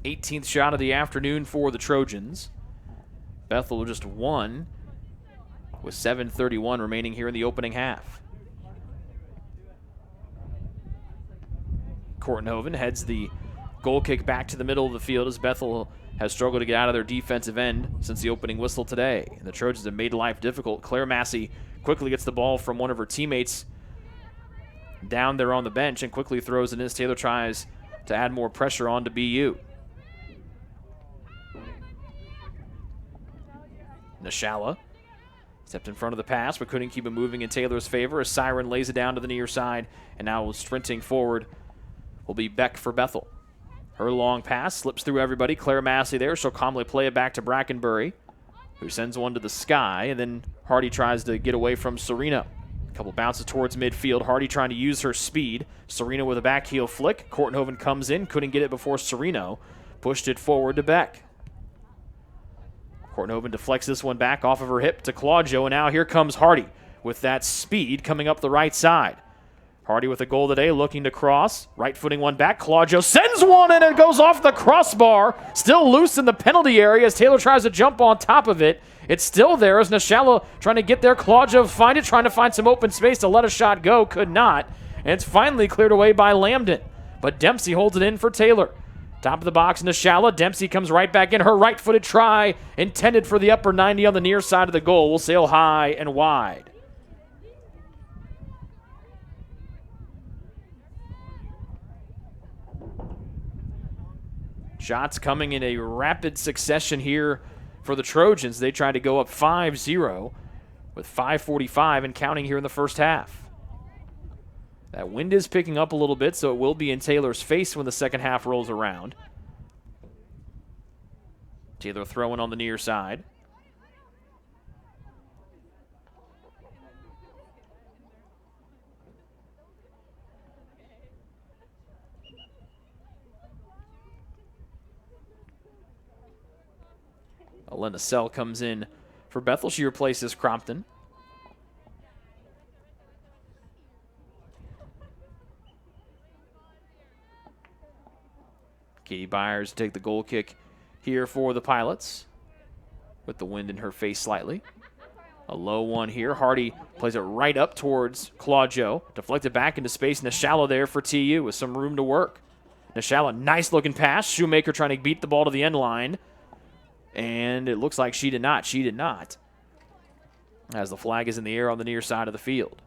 th shot of the afternoon for the Trojans. Bethel just won with 7:31 remaining here in the opening half. Kortenhoven heads the goal kick back to the middle of the field as Bethel has struggled to get out of their defensive end since the opening whistle today. And the Trojans have made life difficult. Claire Massey quickly gets the ball from one of her teammates down there on the bench and quickly throws it in as Taylor tries to add more pressure on to BU. Nishala stepped in front of the pass but couldn't keep it moving in Taylor's favor as Siren lays it down to the near side, and now sprinting forward will be Beck for Bethel. Her long pass slips through everybody. Claire Massey there. She'll calmly play it back to Brackenbury, who sends one to the sky, and then Hardy tries to get away from Sereno. A couple bounces towards midfield. Hardy trying to use her speed. Sereno with a back heel flick. Kortenhoven comes in, couldn't get it before Sereno pushed it forward to Beck. Kortenhoven deflects this one back off of her hip to Claudio, and now here comes Hardy with that speed coming up the right side. Hardy with a goal today, looking to cross. Right footing one back. Claudio sends one, and it goes off the crossbar. Still loose in the penalty area as Taylor tries to jump on top of it. It's still there as Nishala trying to get there. Claudio find it, trying to find some open space to let a shot go. Could not. And it's finally cleared away by Lambden. But Dempsey holds it in for Taylor. Top of the box, Nishala. Dempsey comes right back in. Her right-footed try intended for the upper 90 on the near side of the goal. Will sail high and wide. Shots coming in a rapid succession here for the Trojans. They try to go up 5-0 with 5:45 and counting here in the first half. That wind is picking up a little bit, so it will be in Taylor's face when the second half rolls around. Taylor throwing on the near side. Elena Sell comes in for Bethel. She replaces Crompton. Katie Byers take the goal kick here for the Pilots with the wind in her face slightly. A low one here. Hardy plays it right up towards Claudio. Deflected back into space. Nishala there for TU with some room to work. Nishala, nice looking pass. Shoemaker trying to beat the ball to the end line. And it looks like she did not. She did not. As the flag is in the air on the near side of the field.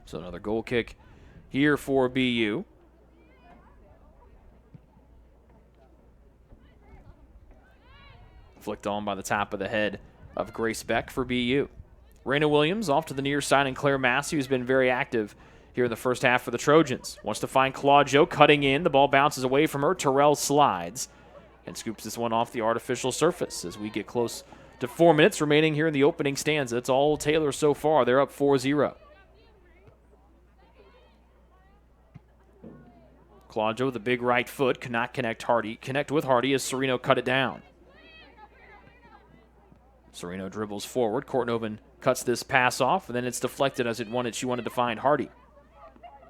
So another goal kick here for BU. Flicked on by the top of the head of Grace Beck for BU. Raina Williams off to the near side, and Claire Massey, who's been very active here in the first half for the Trojans. Wants to find Claudio cutting in. The ball bounces away from her. Terrell slides and scoops this one off the artificial surface as we get close to 4 minutes remaining here in the opening stanza. It's all Taylor so far. They're up 4-0. Claudio with a big right foot. Cannot connect with Hardy as Sereno cut it down. Sereno dribbles forward. Kortenhoven cuts this pass off, and then it's deflected as she wanted to find Hardy.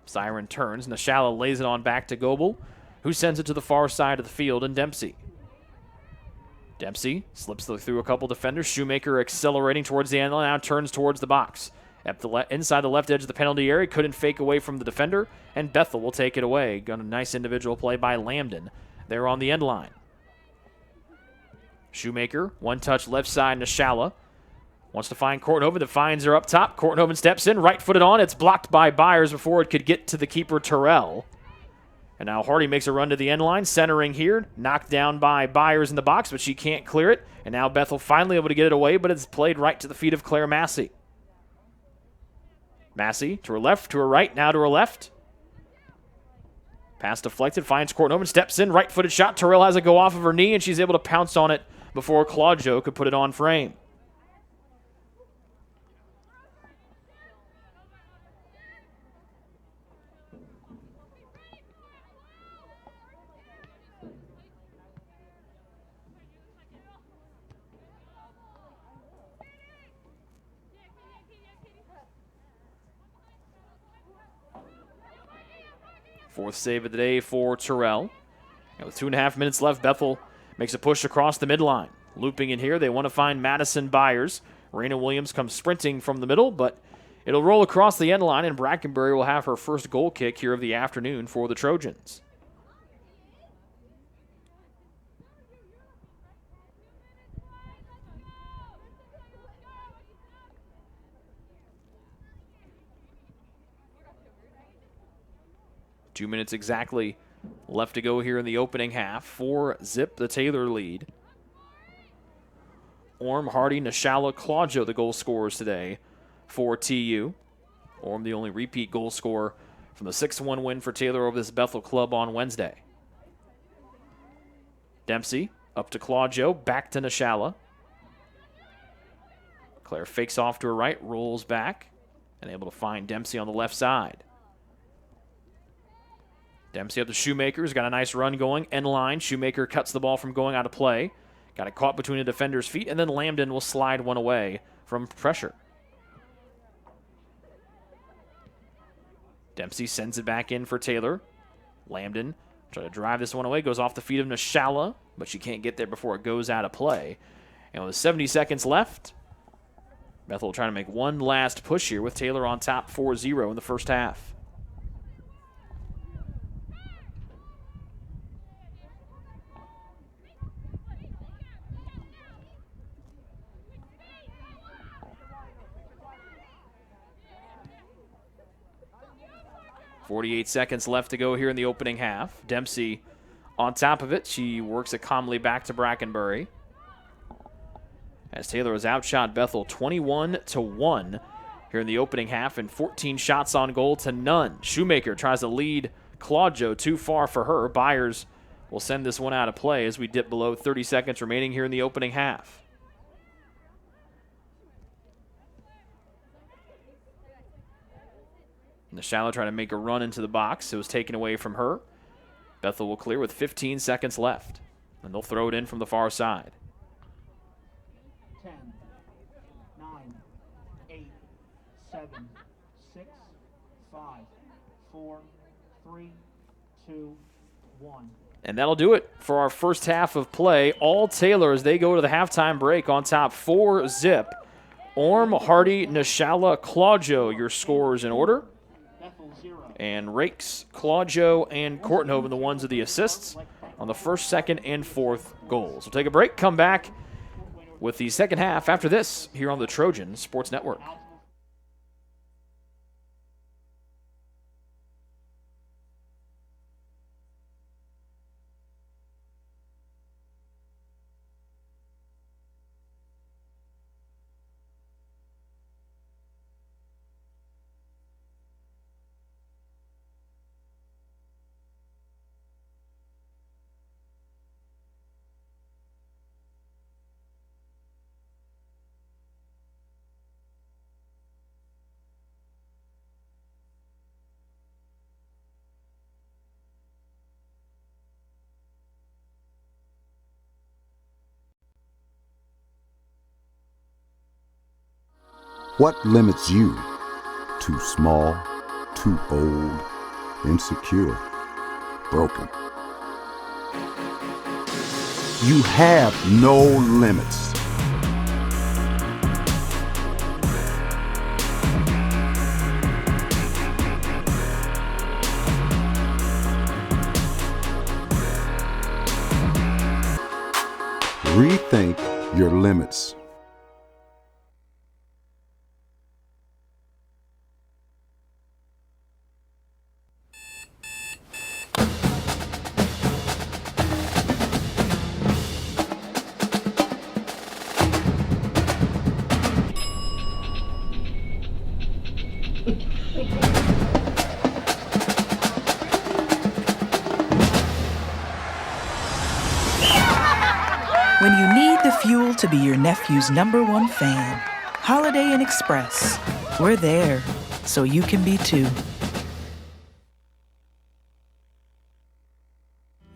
Siren turns. Nishala lays it on back to Goebel, who sends it to the far side of the field, and Dempsey. Dempsey slips through a couple defenders. Shoemaker accelerating towards the end line, now turns towards the box. Inside the left edge of the penalty area, couldn't fake away from the defender, and Bethel will take it away. Got a nice individual play by Lambden there on the end line. Shoemaker, one touch left side, Nishala. Wants to find Kortenhoven, that finds her up top. Kortenhoven steps in, right-footed on. It's blocked by Byers before it could get to the keeper, Terrell. And now Hardy makes a run to the end line, centering here. Knocked down by Byers in the box, but she can't clear it. And now Bethel finally able to get it away, but it's played right to the feet of Claire Massey. Massey to her left, to her right, now to her left. Pass deflected, finds Kortenhoven, steps in, right-footed shot. Terrell has it go off of her knee, and she's able to pounce on it before Claudio could put it on frame. Fourth save of the day for Terrell. And with 2.5 minutes left, Bethel makes a push across the midline. Looping in here, they want to find Madison Byers. Raina Williams comes sprinting from the middle, but it'll roll across the end line, and Brackenbury will have her first goal kick here of the afternoon for the Trojans. Two minutes exactly left to go here in the opening half. 4-0 the Taylor lead. Orm, Hardy, Nishala, Claudio, the goal scorers today for TU. Orm, the only repeat goal scorer from the 6-1 win for Taylor over this Bethel club on Wednesday. Dempsey up to Claudio, back to Nishala. Claire fakes off to her right, rolls back, and able to find Dempsey on the left side. Dempsey up to Shoemaker's got a nice run going. End line. Shoemaker cuts the ball from going out of play. Got it caught between the defender's feet, and then Lambden will slide one away from pressure. Dempsey sends it back in for Taylor. Lambden try to drive this one away. Goes off the feet of Nishala, but she can't get there before it goes out of play. And with 70 seconds left, Bethel trying to make one last push here with Taylor on top 4-0 in the first half. .48 seconds left to go here in the opening half. Dempsey on top of it. She works it calmly back to Brackenbury. As Taylor has outshot Bethel 21-1 here in the opening half, and 14 shots on goal to none. Shoemaker tries to lead Claudio, too far for her. Byers will send this one out of play as we dip below 30 seconds remaining here in the opening half. Nishala trying to make a run into the box. It was taken away from her. Bethel will clear with 15 seconds left, and they'll throw it in from the far side. 10, 9, 8, 7, 6, 5, 4, 3, 2, 1. And that'll do it for our first half of play. All Taylor as they go to the halftime break on top 4-0. Orm, Hardy, Nishala, Claudio, your scorers in order. And Rakes, Claudio, and Kortenhoven, the ones of the assists on the first, second, and fourth goals. We'll take a break, come back with the second half after this here on the Trojan Sports Network. What limits you? Too small, too old, insecure, broken. You have no limits. Rethink your limits. When you need the fuel to be your nephew's #1 fan, Holiday Inn Express. We're there, so you can be too.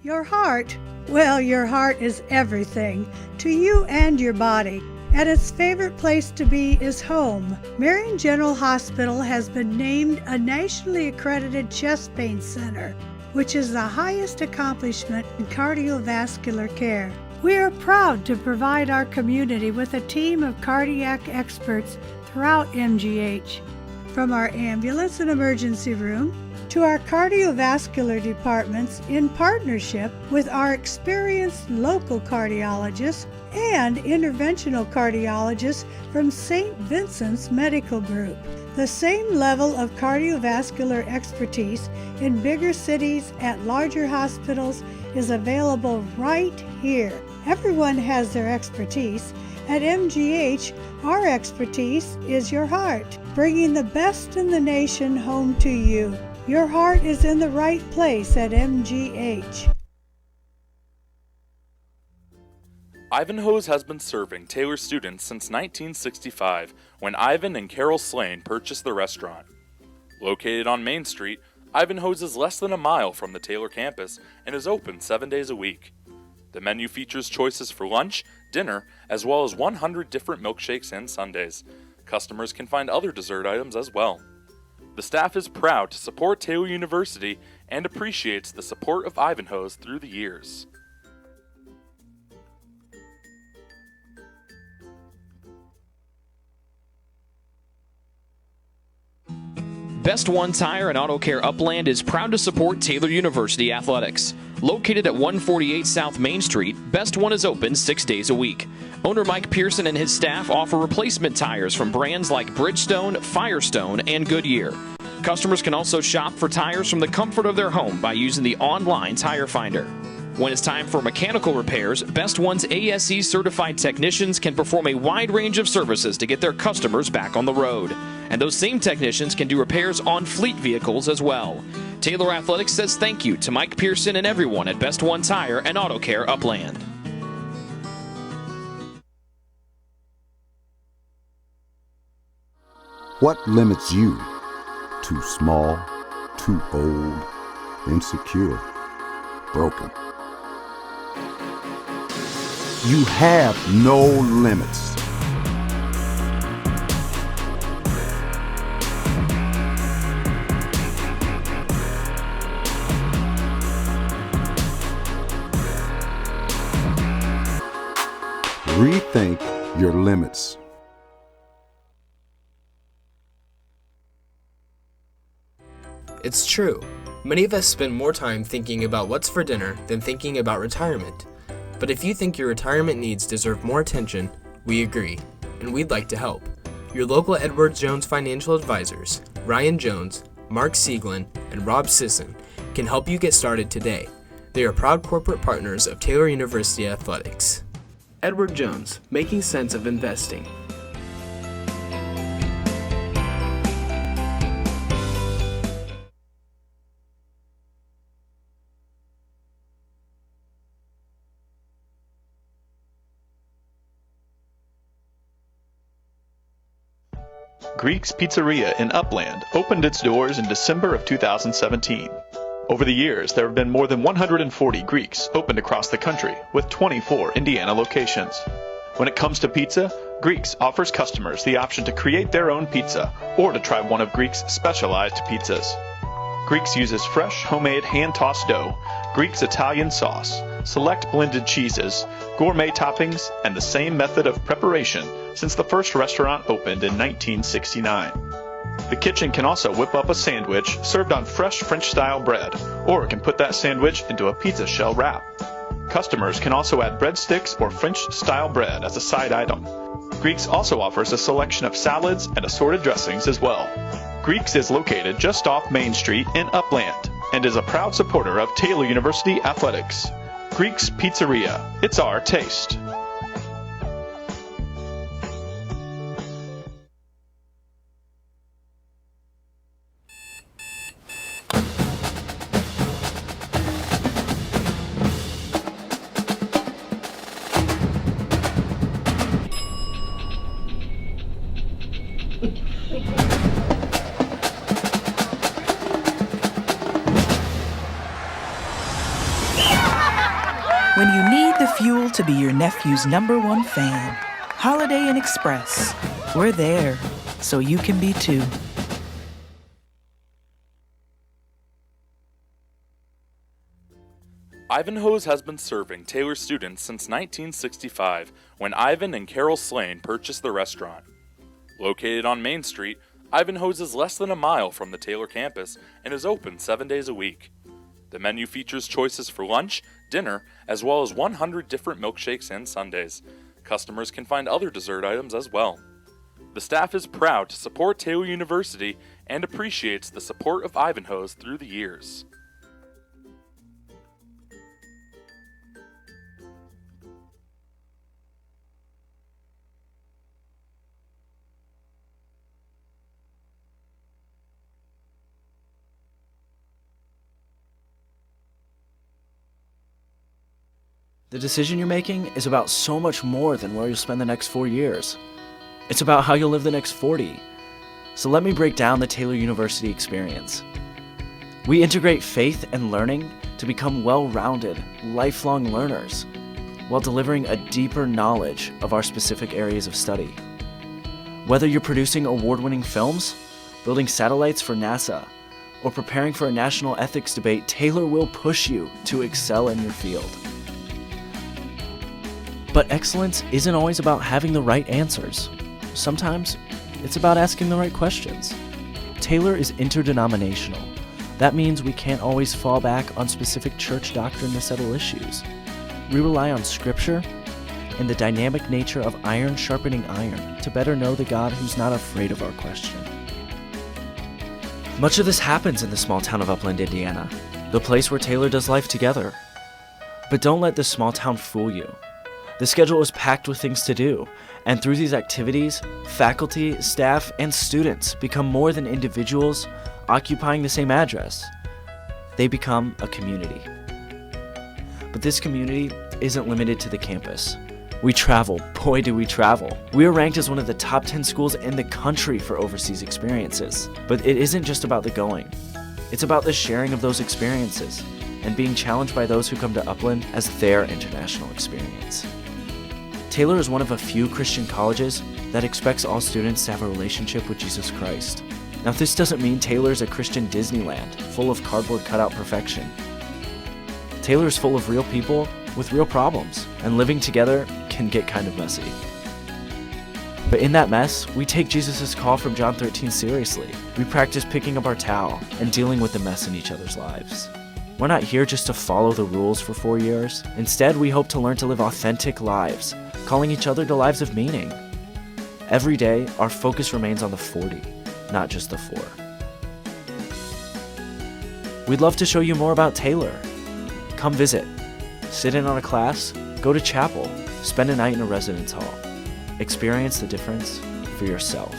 Your heart? Well, your heart is everything to you and your body. And its favorite place to be is home. Marion General Hospital has been named a nationally accredited chest pain center, which is the highest accomplishment in cardiovascular care. We are proud to provide our community with a team of cardiac experts throughout MGH. From our ambulance and emergency room to our cardiovascular departments in partnership with our experienced local cardiologists and interventional cardiologists from St. Vincent's Medical Group. The same level of cardiovascular expertise in bigger cities at larger hospitals is available right here. Everyone has their expertise. At MGH, our expertise is your heart, bringing the best in the nation home to you. Your heart is in the right place at MGH. Ivanhoe's has been serving Taylor students since 1965, when Ivan and Carol Slane purchased the restaurant. Located on Main Street, Ivanhoe's is less than a mile from the Taylor campus and is open 7 days a week. The menu features choices for lunch, dinner, as well as 100 different milkshakes and sundaes. Customers can find other dessert items as well. The staff is proud to support Taylor University and appreciates the support of Ivanhoe's through the years. Best One Tire and Auto Care Upland is proud to support Taylor University Athletics. Located at 148 South Main Street, Best One is open 6 days a week. Owner Mike Pearson and his staff offer replacement tires from brands like Bridgestone, Firestone, and Goodyear. Customers can also shop for tires from the comfort of their home by using the online tire finder. When it's time for mechanical repairs, Best One's ASE certified technicians can perform a wide range of services to get their customers back on the road. And those same technicians can do repairs on fleet vehicles as well. Taylor Athletics says thank you to Mike Pearson and everyone at Best One Tire and Auto Care Upland. What limits you? Too small, too old, insecure, broken. You have no limits. Rethink your limits. It's true. Many of us spend more time thinking about what's for dinner than thinking about retirement. But if you think your retirement needs deserve more attention, we agree, and we'd like to help. Your local Edward Jones financial advisors, Ryan Jones, Mark Sieglin, and Rob Sisson, can help you get started today. They are proud corporate partners of Taylor University Athletics. Edward Jones, making sense of investing. Greek's Pizzeria in Upland opened its doors in December of 2017. Over the years, there have been more than 140 Greeks opened across the country, with 24 Indiana locations. When it comes to pizza, Greeks offers customers the option to create their own pizza or to try one of Greek's specialized pizzas. Greeks uses fresh, homemade, hand-tossed dough, Greek's Italian sauce, select blended cheeses, gourmet toppings, and the same method of preparation since the first restaurant opened in 1969. The kitchen can also whip up a sandwich served on fresh French-style bread, or can put that sandwich into a pizza shell wrap. Customers can also add breadsticks or French-style bread as a side item. Greeks also offers a selection of salads and assorted dressings as well. Greeks is located just off Main Street in Upland and is a proud supporter of Taylor University Athletics. Greek's Pizzeria, it's our taste. When you need the fuel to be your nephew's #1 fan, Holiday Inn Express. We're there, so you can be too. Ivanhoe's has been serving Taylor students since 1965, when Ivan and Carol Slane purchased the restaurant. Located on Main Street, Ivanhoe's is less than a mile from the Taylor campus and is open 7 days a week. The menu features choices for lunch, dinner, as well as 100 different milkshakes and sundaes. Customers can find other dessert items as well. The staff is proud to support Taylor University and appreciates the support of Ivanhoe's through the years. The decision you're making is about so much more than where you'll spend the next 4 years. It's about how you'll live the next 40. So let me break down the Taylor University experience. We integrate faith and learning to become well-rounded, lifelong learners, while delivering a deeper knowledge of our specific areas of study. Whether you're producing award-winning films, building satellites for NASA, or preparing for a national ethics debate, Taylor will push you to excel in your field. But excellence isn't always about having the right answers. Sometimes it's about asking the right questions. Taylor is interdenominational. That means we can't always fall back on specific church doctrine to settle issues. We rely on scripture and the dynamic nature of iron sharpening iron to better know the God who's not afraid of our question. Much of this happens in the small town of Upland, Indiana, the place where Taylor does life together. But don't let this small town fool you. The schedule is packed with things to do, and through these activities, faculty, staff, and students become more than individuals occupying the same address. They become a community. But this community isn't limited to the campus. We travel, boy do we travel. We are ranked as one of the top 10 schools in the country for overseas experiences. But it isn't just about the going. It's about the sharing of those experiences and being challenged by those who come to Upland as their international experience. Taylor is one of a few Christian colleges that expects all students to have a relationship with Jesus Christ. Now, this doesn't mean Taylor is a Christian Disneyland, full of cardboard cutout perfection. Taylor is full of real people with real problems, and living together can get kind of messy. But in that mess, we take Jesus' call from John 13 seriously. We practice picking up our towel and dealing with the mess in each other's lives. We're not here just to follow the rules for 4 years. Instead, we hope to learn to live authentic lives, calling each other to lives of meaning. Every day, our focus remains on the 40, not just the 4. We'd love to show you more about Taylor. Come visit, sit in on a class, go to chapel, spend a night in a residence hall. Experience the difference for yourself.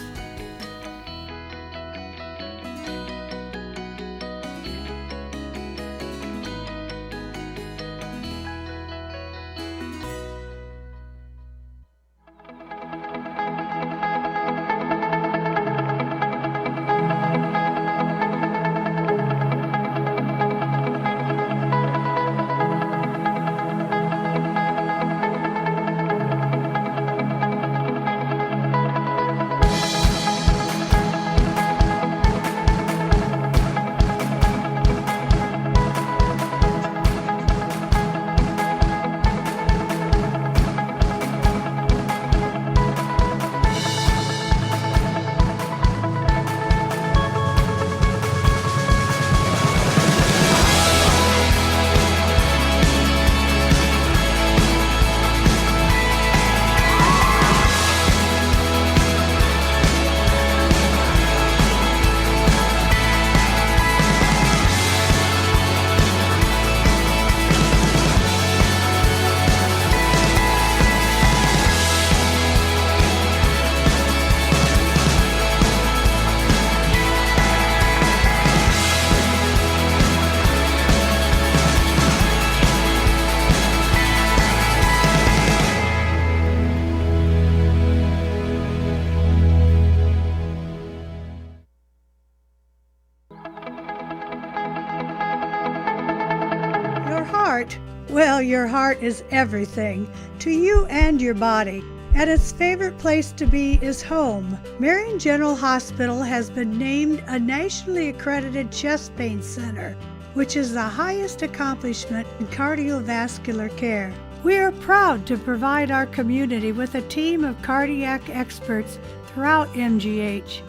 Well, your heart is everything to you and your body, and its favorite place to be is home. Marion General Hospital has been named a nationally accredited chest pain center. which is the highest accomplishment in cardiovascular care. We are proud to provide our community with a team of cardiac experts throughout MGH.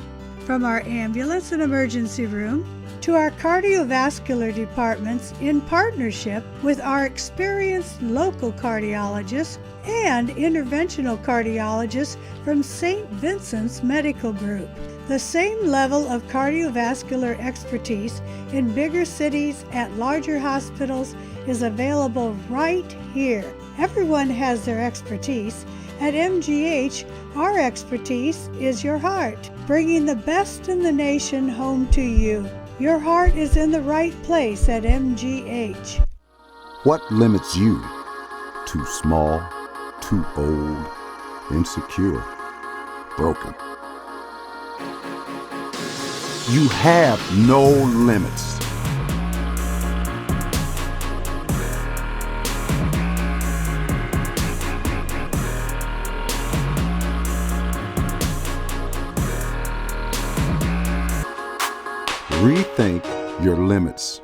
From our ambulance and emergency room to our cardiovascular departments in partnership with our experienced local cardiologists and interventional cardiologists from St. Vincent's Medical Group. The same level of cardiovascular expertise in bigger cities at larger hospitals is available right here. Everyone has their expertise. At MGH, our expertise is your heart, bringing the best in the nation home to you. Your heart is in the right place at MGH. What limits you? Too small, too old, insecure, broken. You have no limits. Rethink your limits.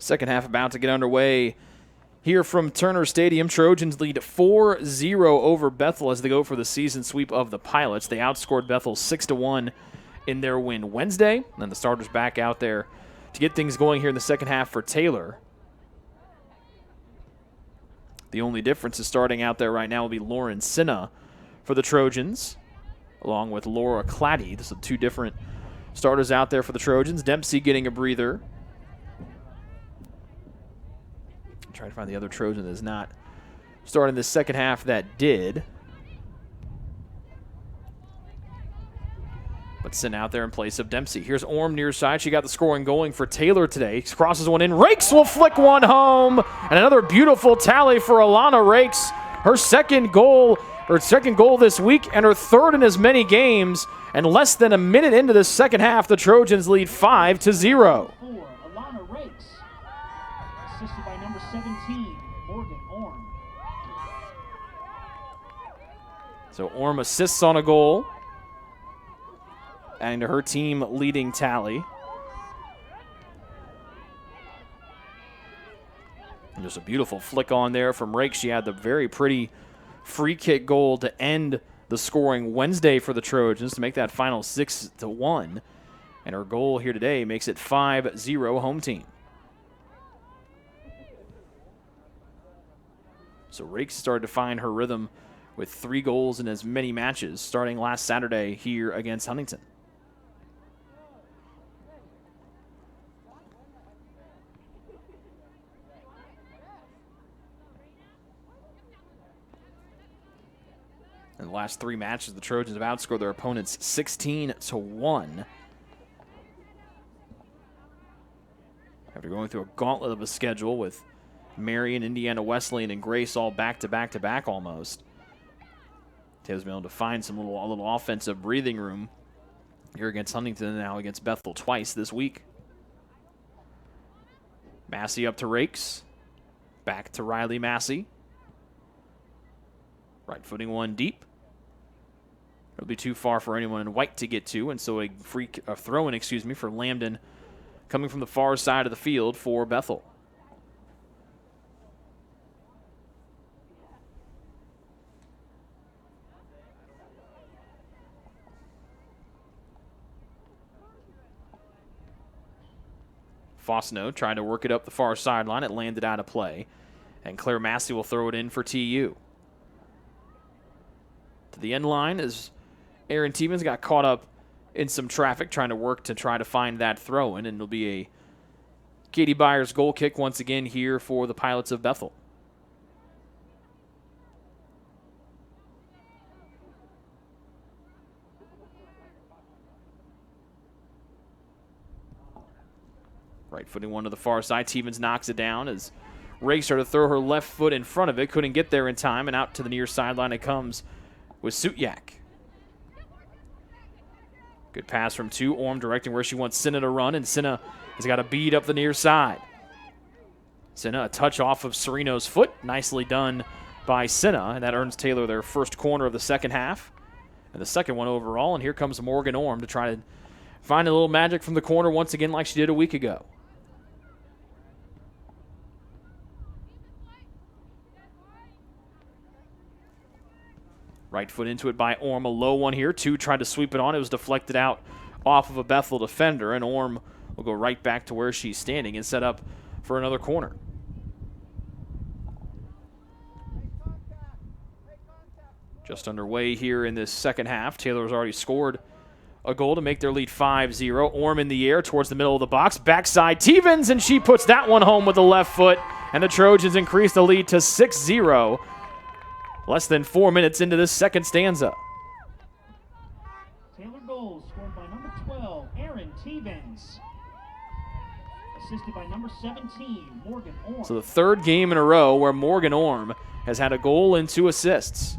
Second half about to get underway here from Turner Stadium. Trojans lead 4-0 over Bethel as they go for the season sweep of the Pilots. They outscored Bethel 6-1 in their win Wednesday. And the starters back out there to get things going here in the second half for Taylor. The only difference is starting out there right now will be Lauren Sinna for the Trojans, along with Laura Claddy. These are two different starters out there for the Trojans. Dempsey getting a breather. Trying to find the other Trojan that is not starting the second half that did. But sent out there in place of Dempsey. Here's Orm near side. She got the scoring going for Taylor today. Crosses one in. Rakes will flick one home. And another beautiful tally for Alana Rakes. Her second goal this week and her third in as many games. And less than a minute into the second half, the Trojans lead 5-0. Alana Rakes, assisted by number 17, Morgan Orm. So Orm assists on a goal, adding to her team leading tally. And just a beautiful flick on there from Rake. She had the very pretty free kick goal to end the scoring Wednesday for the Trojans to make that final 6-1. And her goal here today makes it 5-0 home team. So Rake started to find her rhythm with 3 goals in as many matches starting last Saturday here against Huntington. In the last 3 matches, the Trojans have outscored their opponents 16-1. After going through a gauntlet of a schedule with Marion, Indiana Wesleyan, and Grace all back-to-back-to-back almost, Taylor's been able to find some little offensive breathing room here against Huntington and now against Bethel twice this week. Massey up to Rakes. Back to Riley Massey. Right footing one deep. It'll be too far for anyone in white to get to, and so a throw-in, for Lambden coming from the far side of the field for Bethel. Fosno trying to work it up the far sideline. It landed out of play, and Claire Massey will throw it in for TU. To the end line as Aaron Tiemens got caught up in some traffic trying to find that throw-in, and it'll be a Katie Byers goal kick once again here for the Pilots of Bethel. Right footing one to the far side. Tiemens knocks it down as Ray started to throw her left foot in front of it. Couldn't get there in time, and out to the near sideline it comes with Sutyak. Good pass from 2. Orm directing where she wants Sinna to run, and Sinna has got a bead up the near side. Sinna, a touch off of Sereno's foot. Nicely done by Sinna, and that earns Taylor their first corner of the second half, and the second one overall. And here comes Morgan Orm to try to find a little magic from the corner once again like she did a week ago. Right foot into it by Orm. A low one here. 2 tried to sweep it on. It was deflected out off of a Bethel defender, and Orm will go right back to where she's standing and set up for another corner. Just underway here in this second half. Taylor's already scored a goal to make their lead 5-0. Orm in the air towards the middle of the box. Backside Stevens, and she puts that one home with the left foot, and the Trojans increase the lead to 6-0. Less than 4 minutes into this second stanza. Taylor goals scored by number 12, Aaron Stevens. Assisted by number 17, Morgan Orm. So the third game in a row where Morgan Orm has had a goal and 2 assists.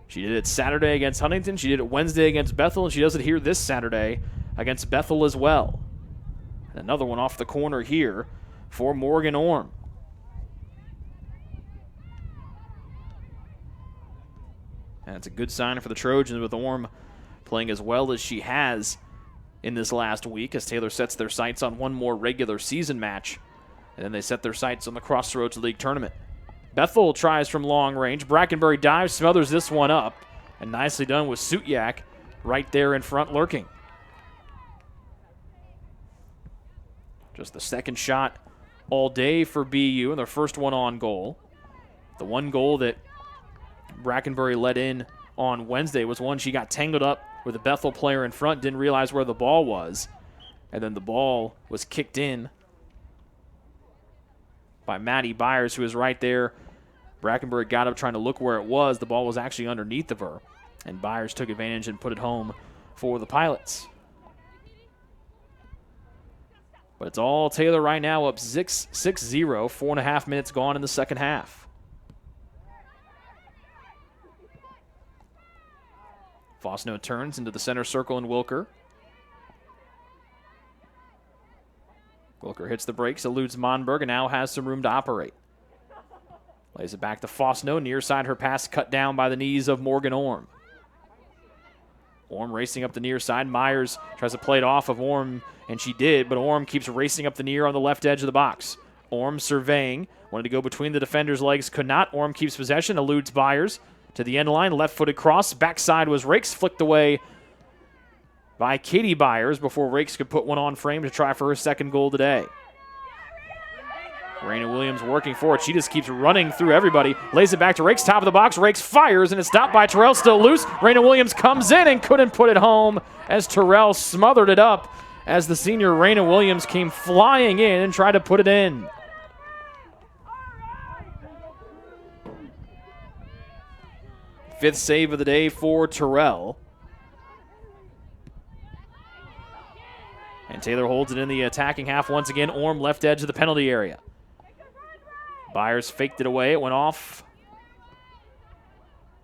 She did it Saturday against Huntington. She did it Wednesday against Bethel, and she does it here this Saturday against Bethel as well. And another one off the corner here for Morgan Orm. And it's a good sign for the Trojans with Orm playing as well as she has in this last week as Taylor sets their sights on one more regular season match And then they set their sights on the Crossroads League tournament. Bethel tries from long range. Brackenbury dives, smothers this one up. And nicely done with Sutyak right there in front lurking. Just the second shot all day for BU and their first one on goal. The one goal that Brackenbury let in on Wednesday was one she got tangled up with a Bethel player in front, didn't realize where the ball was. And then the ball was kicked in by Maddie Byers, who was right there. Brackenbury got up trying to look where it was. The ball was actually underneath of her. And Byers took advantage and put it home for the Pilots. But it's all Taylor right now, up 6-0, 4.5 minutes gone in the second half. Fosno turns into the center circle in Wilker. Wilker hits the brakes, eludes Monberg, and now has some room to operate. Lays it back to Fosno. Near side, her pass cut down by the knees of Morgan Orm. Orm racing up the near side. Myers tries to play it off of Orm, and she did, but Orm keeps racing up the near on the left edge of the box. Orm surveying, wanted to go between the defender's legs, could not. Orm keeps possession, eludes Byers to the end line, left-footed cross. Backside was Rakes, flicked away by Katie Byers before Rakes could put one on frame to try for her second goal today. Raina Williams working for it. She just keeps running through everybody. Lays it back to Rakes, top of the box. Rakes fires, and it's stopped by Terrell, still loose. Raina Williams comes in and couldn't put it home as Terrell smothered it up as the senior Raina Williams came flying in and tried to put it in. Fifth save of the day for Terrell. And Taylor holds it in the attacking half once again. Orm left edge of the penalty area. Byers faked it away. It went off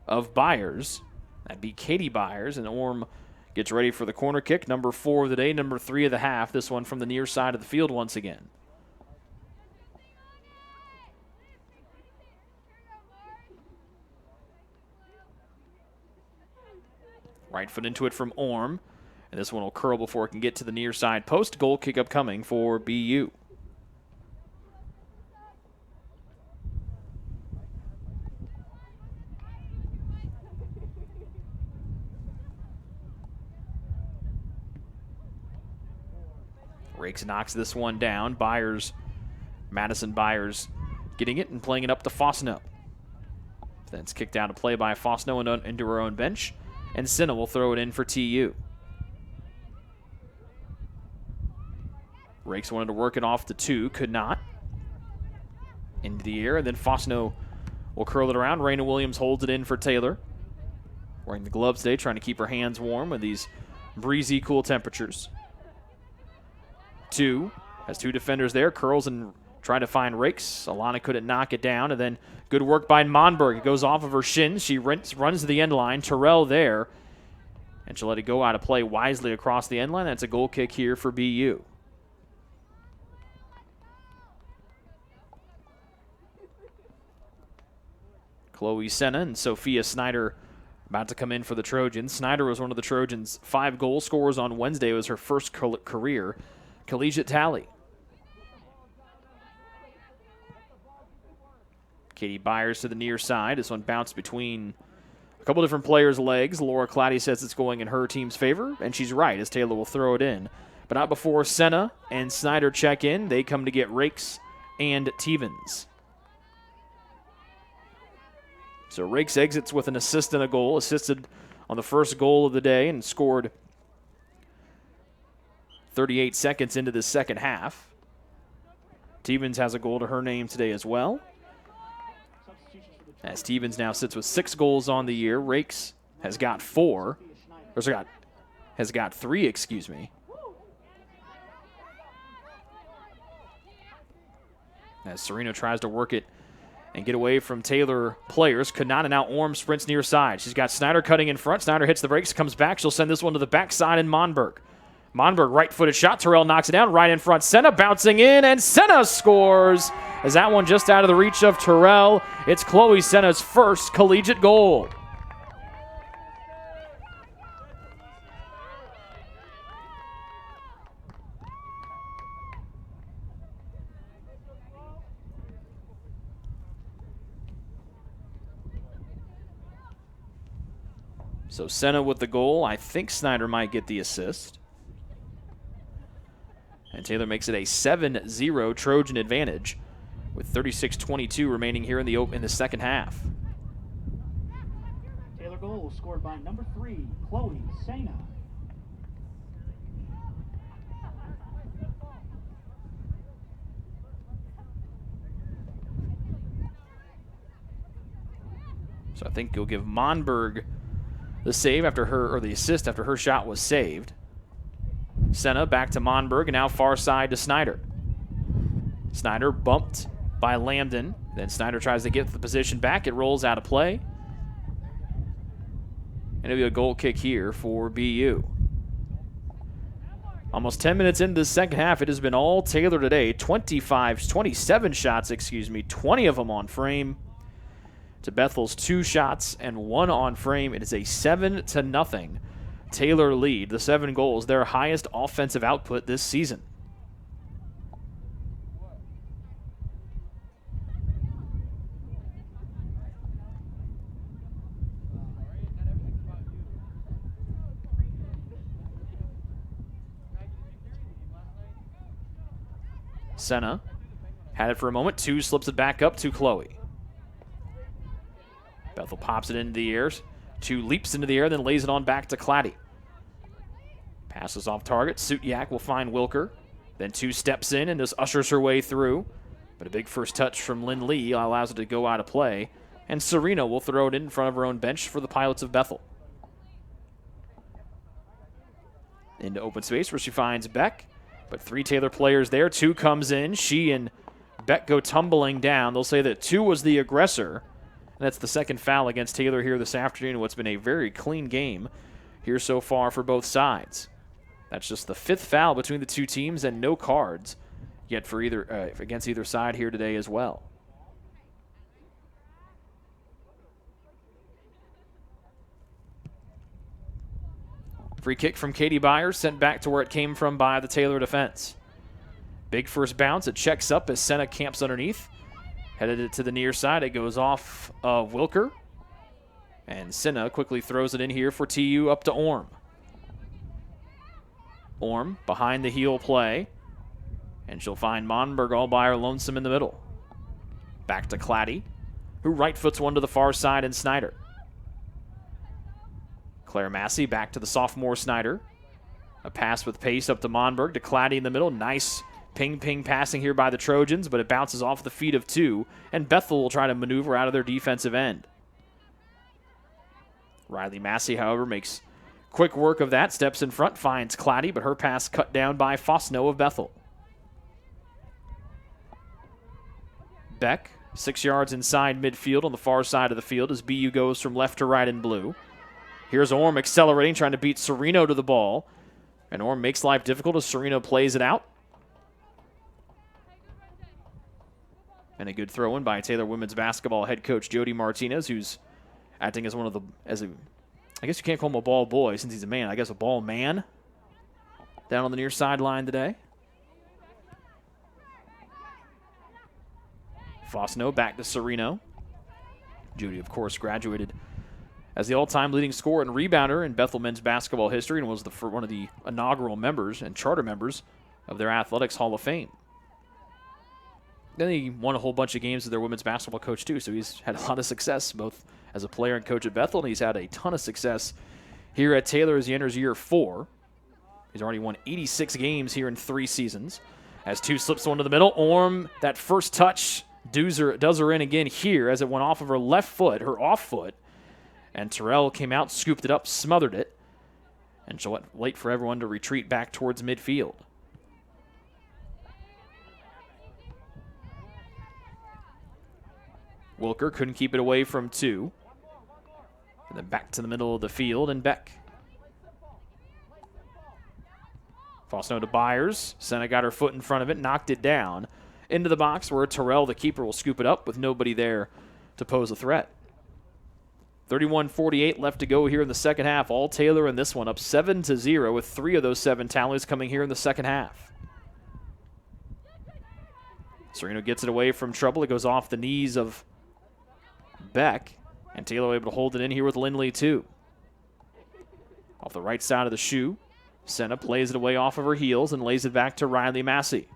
of Byers. That beat Katie Byers, and Orm gets ready for the corner kick. Number 4 of the day, number 3 of the half. This one from the near side of the field once again. Right foot into it from Orm. And this one will curl before it can get to the near side post. Goal kick upcoming for BU. Rakes knocks this one down. Madison Byers getting it and playing it up to Fosno. Then it's kicked out of play by Fosno and into her own bench. And Senna will throw it in for TU. Rakes wanted to work it off the 2, could not. Into the air, and then Fosno will curl it around. Raina Williams holds it in for Taylor. Wearing the gloves today, trying to keep her hands warm with these breezy, cool temperatures. 2 has 2 defenders there, curls and trying to find Rakes. Alana couldn't knock it down, and then good work by Monberg. It goes off of her shins. She runs to the end line. Terrell there, and she'll let it go out of play wisely across the end line. That's a goal kick here for BU. Chloe Senna and Sophia Snyder about to come in for the Trojans. Snyder was one of the Trojans' 5 goal scorers on Wednesday. It was her first career collegiate tally. Katie Byers to the near side. This one bounced between a couple different players' legs. Laura Claddy says it's going in her team's favor, and she's right, as Taylor will throw it in. But not before Senna and Snyder check in. They come to get Rakes and Tevens. So Rakes exits with an assist and a goal, assisted on the first goal of the day and scored 38 seconds into the second half. Tevens has a goal to her name today as well. As Tevens now sits with 6 goals on the year. Rakes has got 4. Has got 3, excuse me. As Sereno tries to work it and get away from Taylor players. Could not, and now Orm sprints near side. She's got Snyder cutting in front. Snyder hits the brakes, comes back. She'll send this one to the backside in Monberg. Monberg, right-footed shot. Terrell knocks it down right in front. Senna bouncing in, and Senna scores. As that one just out of the reach of Terrell. It's Chloe Senna's first collegiate goal. So Senna with the goal. I think Snyder might get the assist. And Taylor makes it a 7-0 Trojan advantage with 36:22 remaining here in the second half. Taylor goal scored by number 3, Chloe Sena. So I think you'll give Monberg the save after her, or the assist after her shot was saved. Senna back to Monberg, and now far side to Snyder. Snyder bumped by Lambden. Then Snyder tries to get the position back. It rolls out of play. And it'll be a goal kick here for BU. Almost 10 minutes into the second half, it has been all Taylor today. 27 shots, 20 of them on frame. To Bethel's 2 shots and 1 on frame. It is a 7-0 Taylor lead. The 7 goals, their highest offensive output this season. Senna had it for a moment. 2 slips it back up to Chloe. Bethel pops it into the air. 2 leaps into the air, then lays it on back to Claddy. Passes off target. Sutyak will find Wilker. Then 2 steps in and just ushers her way through. But a big first touch from Lynn Lee allows it to go out of play. And Serena will throw it in front of her own bench for the Pilots of Bethel. Into open space where she finds Beck. But 3 Taylor players there. 2 comes in. She and Beck go tumbling down. They'll say that 2 was the aggressor. And that's the second foul against Taylor here this afternoon. What's been a very clean game here so far for both sides. That's just the 5th foul between the 2 teams and no cards yet for against either side here today as well. Free kick from Katie Byers, sent back to where it came from by the Taylor defense. Big first bounce. It checks up as Senna camps underneath. Headed it to the near side. It goes off of Wilker. And Senna quickly throws it in here for TU up to Orm. Orm behind the heel play. And she'll find Monberg all by her lonesome in the middle. Back to Claddy, who right foots one to the far side, and Snyder. Claire Massey back to the sophomore Snyder. A pass with pace up to Monberg, to Claddy in the middle. Nice ping-ping passing here by the Trojans, but it bounces off the feet of 2, and Bethel will try to maneuver out of their defensive end. Riley Massey, however, makes quick work of that, steps in front, finds Claddy, but her pass cut down by Fosno of Bethel. Beck, 6 yards inside midfield on the far side of the field as BU goes from left to right in blue. Here's Orm accelerating, trying to beat Sereno to the ball, and Orm makes life difficult as Sereno plays it out. And a good throw-in by Taylor women's basketball head coach Jody Martinez, who's acting as I guess you can't call him a ball boy since he's a man. I guess a ball man down on the near sideline today. Fosno back to Sereno. Jody, of course, graduated as the all-time leading scorer and rebounder in Bethel men's basketball history and was one of the inaugural members and charter members of their Athletics Hall of Fame. Then he won a whole bunch of games as their women's basketball coach, too, so he's had a lot of success both as a player and coach at Bethel, and he's had a ton of success here at Taylor as he enters year 4. He's already won 86 games here in 3 seasons. As 2 slips one to the middle, Orm, that first touch, does her in again here as it went off of her left foot, her off foot, and Terrell came out, scooped it up, smothered it, and she'll wait for everyone to retreat back towards midfield. Wilker couldn't keep it away from 2. And then back to the middle of the field, and Beck. Fosno to Byers. Senna got her foot in front of it, knocked it down into the box where Terrell, the keeper, will scoop it up with nobody there to pose a threat. 31:48 left to go here in the second half. All Taylor in this one, up 7-0 with 3 of those 7 tallies coming here in the second half. Sereno gets it away from trouble. It goes off the knees of Beck, and Taylor able to hold it in here with Lindley too. Off the right side of the shoe, Senna plays it away off of her heels and lays it back to Riley Massey.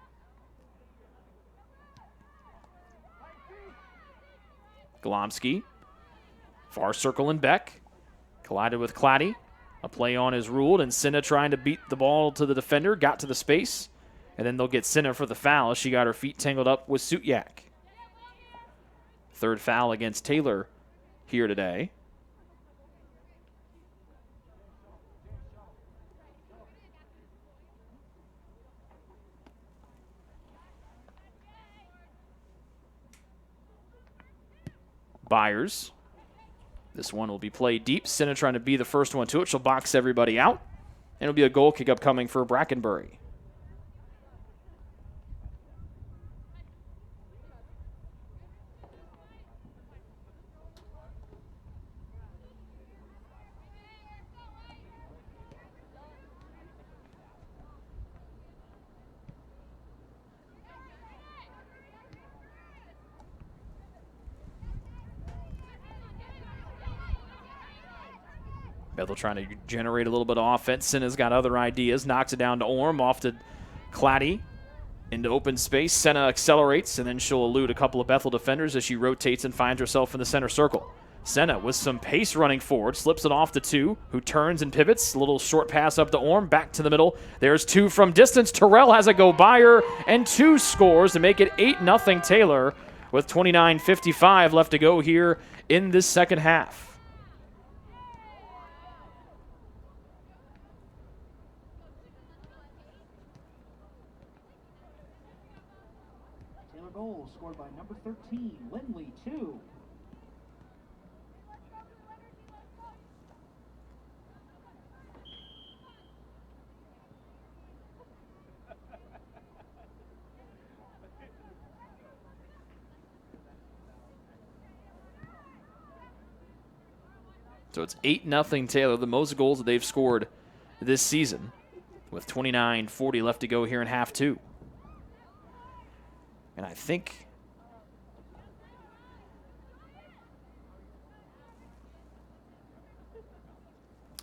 Golomsky, far circle and Beck. Collided with Claddy. A play on is ruled, and Senna trying to beat the ball to the defender, got to the space, and then they'll get Senna for the foul. She got her feet tangled up with Sutyak. Third foul against Taylor here today. Byers. This one will be played deep. Senna trying to be the first one to it. She'll box everybody out. And it'll be a goal kick upcoming for Brackenbury. Bethel trying to generate a little bit of offense. Senna's got other ideas. Knocks it down to Orm. Off to Claddy. Into open space. Senna accelerates, and then she'll elude a couple of Bethel defenders as she rotates and finds herself in the center circle. Senna with some pace running forward. Slips it off to two, who turns and pivots. A little short pass up to Orm. Back to the middle. There's two from distance. Terrell has a go by her, and two scores to make it 8-0 Taylor with 29:55 left to go here in this second half. Goal scored by number 13, Lindley, 2. So it's 8-0 Taylor, the most goals that they've scored this season, with 29:40 left to go here in half two. And I think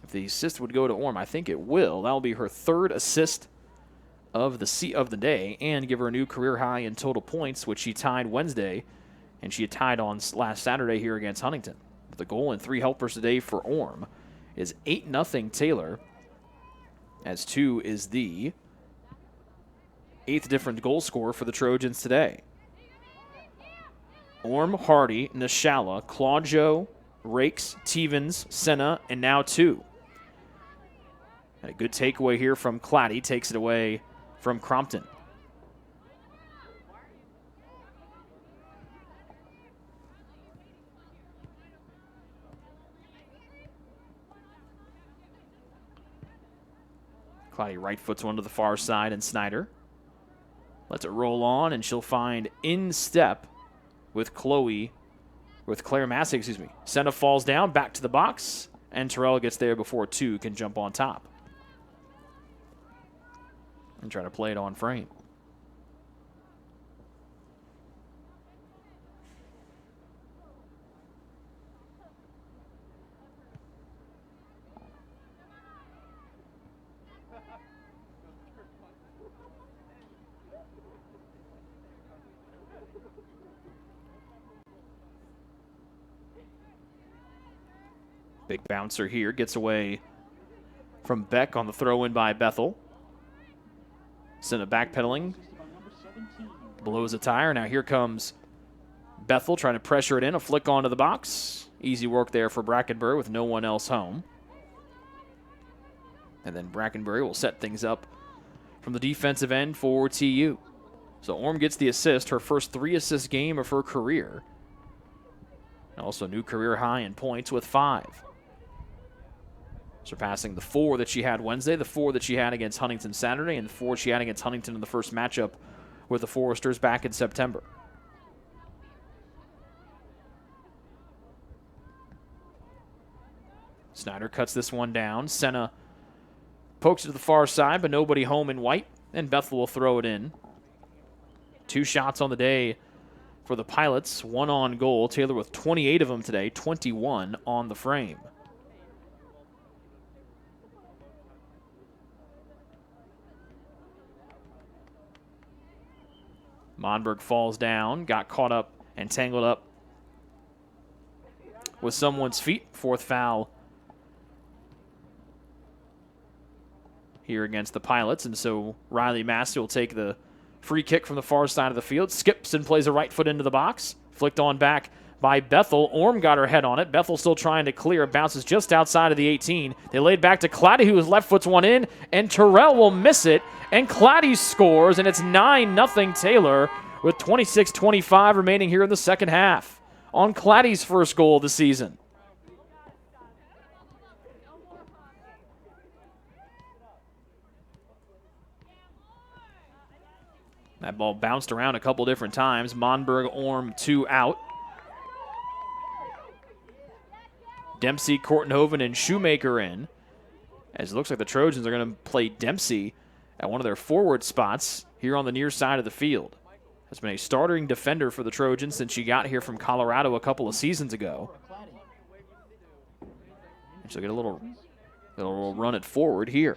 if the assist would go to Orm, I think it will. That'll be her third assist of the day and give her a new career high in total points, which she tied Wednesday, and she had tied on last Saturday here against Huntington. The goal and 3 helpers today for Orm is 8-0 Taylor, as 2 is the 8th different goal scorer for the Trojans today. Orm, Hardy, Nishala, Claudio, Rakes, Tevens, Senna, and now 2. And a good takeaway here from Claddy, takes it away from Crompton. Claddy right foots one to the far side, and Snyder lets it roll on, and she'll find in step with Claire Massey, Senna falls down, back to the box, and Terrell gets there before 2 can jump on top. And try to play it on frame. Big bouncer here, gets away from Beck on the throw-in by Bethel. Senna backpedaling, blows a tire. Now here comes Bethel trying to pressure it in, a flick onto the box. Easy work there for Brackenbury with no one else home. And then Brackenbury will set things up from the defensive end for TU. So Orm gets the assist, her first 3-assist game of her career. And also a new career high in points with 5. Surpassing the 4 that she had Wednesday, the 4 that she had against Huntington Saturday, and the 4 she had against Huntington in the first matchup with the Foresters back in September. Snyder cuts this one down. Senna pokes it to the far side, but nobody home in white, and Bethel will throw it in. 2 shots on the day for the Pilots, 1 on goal. Taylor with 28 of them today, 21 on the frame. Monberg falls down, got caught up and tangled up with someone's feet. Fourth foul here against the Pilots, and so Riley Massey will take the free kick from the far side of the field, skips and plays a right foot into the box, flicked on back by Bethel. Orm got her head on it. Bethel still trying to clear. It bounces just outside of the 18. They laid back to Claddy, who his left foot's one in, and Terrell will miss it, and Claddy scores, and it's 9-0 Taylor with 26:25 remaining here in the second half on Claddy's first goal of the season. That ball bounced around a couple different times. Monberg, Orm, 2 out. Dempsey, Kortenhoven, and Shoemaker in. As it looks like the Trojans are going to play Dempsey at one of their forward spots here on the near side of the field. Has been a starting defender for the Trojans since she got here from Colorado a couple of seasons ago. And she'll get a little run it forward here.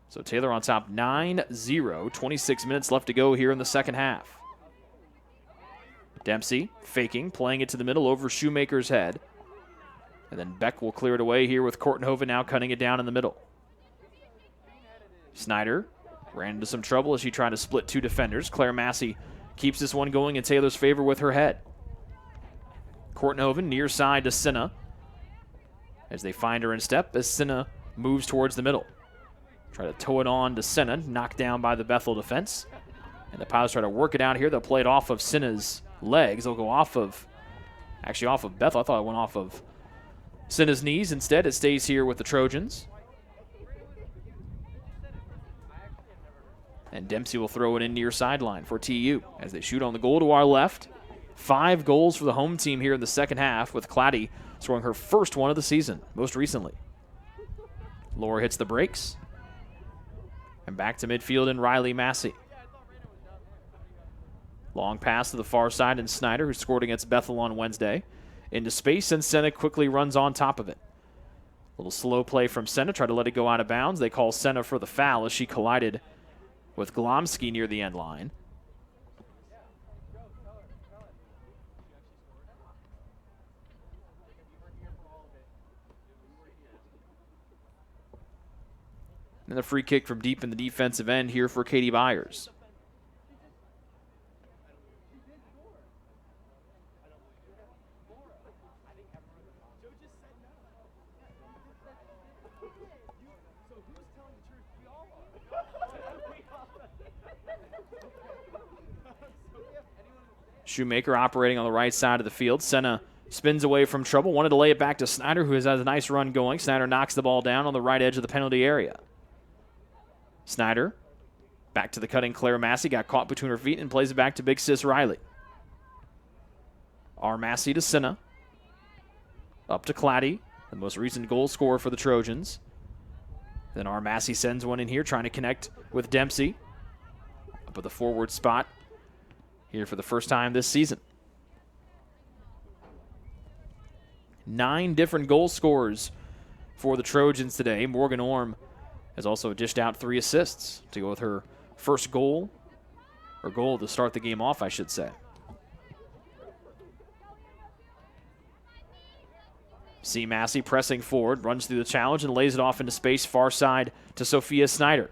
So Taylor on top 9-0, 26 minutes left to go here in the second half. Dempsey faking, playing it to the middle over Shoemaker's head. And then Beck will clear it away here with Kortenhoven now cutting it down in the middle. Snyder ran into some trouble as she tried to split 2 defenders. Claire Massey keeps this one going in Taylor's favor with her head. Kortenhoven near side to Sinna as they find her in step as Sinna moves towards the middle. Try to tow it on to Senna, knocked down by the Bethel defense. And the Pilots try to work it out here. They'll play it off of Senna's legs. They'll go off of Bethel. I thought it went off of Senna's knees. Instead, it stays here with the Trojans. And Dempsey will throw it in near sideline for TU as they shoot on the goal to our left. 5 goals for the home team here in the second half, with Claddy scoring her first one of the season, most recently. Laura hits the brakes. And back to midfield in Riley Massey. Long pass to the far side, and Snyder, who scored against Bethel on Wednesday, into space, and Senna quickly runs on top of it. A little slow play from Senna, tried to let it go out of bounds. They call Senna for the foul as she collided with Glomsky near the end line. And a free kick from deep in the defensive end here for Katie Byers. Shoemaker operating on the right side of the field. Senna spins away from trouble. Wanted to lay it back to Snyder, who has a nice run going. Snyder knocks the ball down on the right edge of the penalty area. Snyder back to the cutting Claire Massey. Got caught between her feet and plays it back to Big Sis Riley. R. Massey to Senna. Up to Claddy, the most recent goal scorer for the Trojans. Then R. Massey sends one in here, trying to connect with Dempsey. Up at the forward spot here for the first time this season. 9 different goal scorers for the Trojans today. Morgan Orm has also dished out 3 assists to go with her first goal, or goal to start the game off, I should say. C. Massey pressing forward, runs through the challenge and lays it off into space, far side to Sophia Snyder.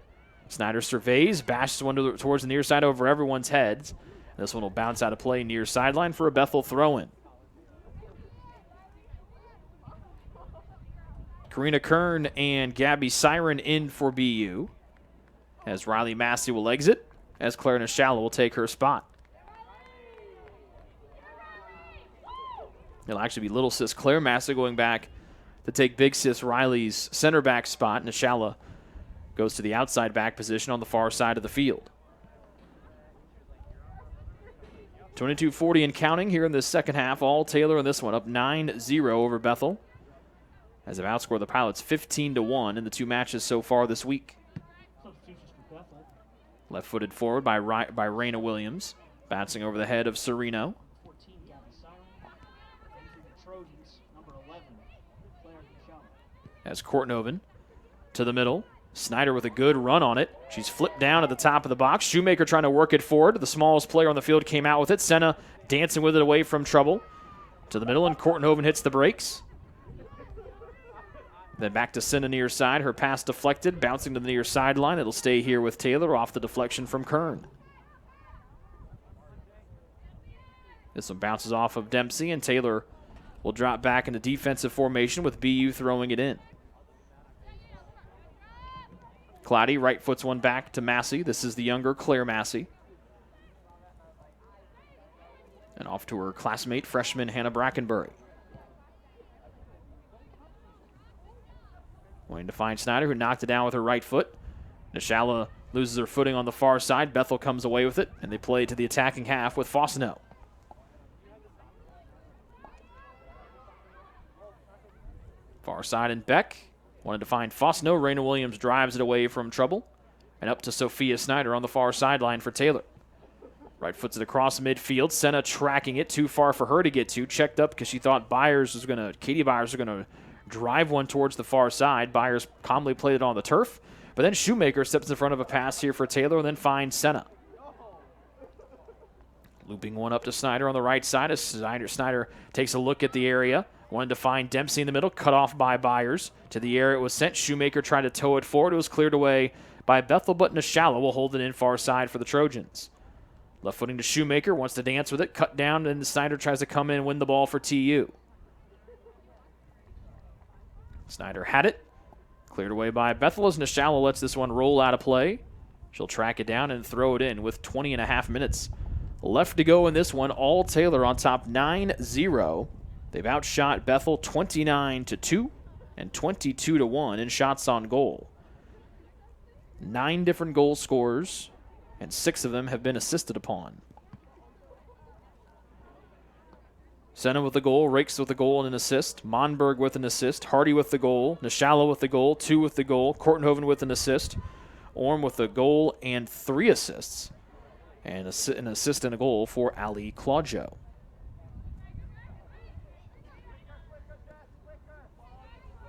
Snyder surveys, bashes one towards the near side over everyone's heads. This one will bounce out of play near sideline for a Bethel throw-in. Karina Kern and Gabby Siren in for BU, as Riley Massey will exit, as Claire Nishala will take her spot. It'll actually be little sis Claire Massey going back to take big sis Riley's center back spot. Nishala goes to the outside back position on the far side of the field. 22:40 and counting here in the second half. All Taylor in this one, up 9-0 over Bethel, as they've outscored the Pilots 15-1 in the 2 matches so far this week. Left-footed forward by Raina Williams, bouncing over the head of Serino. as Kortenhoven to the middle. Snyder with a good run on it. She's flipped down at the top of the box. Shoemaker trying to work it forward. The smallest player on the field came out with it. Senna dancing with it away from trouble. To the middle, and Kortenhoven hits the brakes. Then back to Senna near side. Her pass deflected, bouncing to the near sideline. It'll stay here with Taylor off the deflection from Kern. This one bounces off of Dempsey, and Taylor will drop back into defensive formation with BU throwing it in. Cloudy right foots one back to Massey. This is the younger Claire Massey. And off to her classmate, freshman Hannah Brackenbury. Waiting to find Snyder, who knocked it down with her right foot. Nishala loses her footing on the far side. Bethel comes away with it, and they play to the attacking half with Fosno. Far side and Beck. Wanted to find Fosno. Raina Williams drives it away from trouble. And up to Sophia Snyder on the far sideline for Taylor. Right foots it across midfield. Senna tracking it. Too far for her to get to. Checked up because she thought Katie Byers was going to drive one towards the far side. Byers calmly played it on the turf. But then Shoemaker steps in front of a pass here for Taylor and then finds Senna. Looping one up to Snyder on the right side as Snyder takes a look at the area. Wanted to find Dempsey in the middle, cut off by Byers. To the area it was sent. Shoemaker tried to tow it forward. It was cleared away by Bethel, but Nishala will hold it in far side for the Trojans. Left footing to Shoemaker, wants to dance with it, cut down, and Snyder tries to come in and win the ball for TU. Snyder had it. Cleared away by Bethel as Nishala lets this one roll out of play. She'll track it down and throw it in with 20.5 minutes left to go in this one. All Taylor on top 9-0. They've outshot Bethel 29-2 and 22-1 in shots on goal. 9 different goal scorers, and 6 of them have been assisted upon. Senna with the goal, Rakes with the goal and an assist, Monberg with an assist, Hardy with the goal, Nishala with the goal, 2 with the goal, Kortenhoven with an assist, Orm with the goal and 3 assists, and an assist and a goal for Ali Claudio.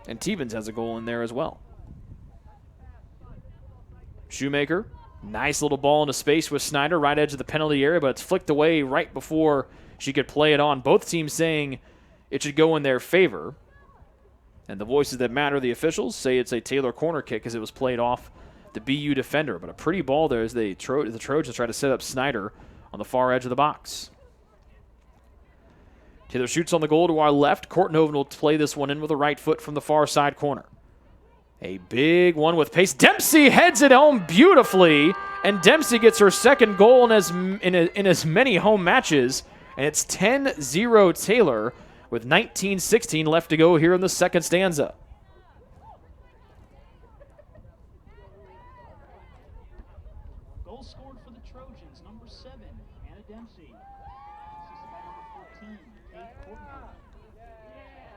And Tevens has a goal in there as well. Shoemaker, nice little ball into space with Snyder, right edge of the penalty area, but it's flicked away right before she could play it on. Both teams saying it should go in their favor. And the voices that matter, the officials, say it's a Taylor corner kick as it was played off the BU defender. But a pretty ball there as the Trojans try to set up Snyder on the far edge of the box. Taylor shoots on the goal to our left. Kortenhoven will play this one in with a right foot from the far side corner. A big one with pace. Dempsey heads it home beautifully, and Dempsey gets her second goal in as many home matches, and it's 10-0 Taylor with 19:16 left to go here in the second stanza. Goal scored for the Trojans, number 7, Anna Dempsey. Assisted by number 14, Kate Kortenhoven.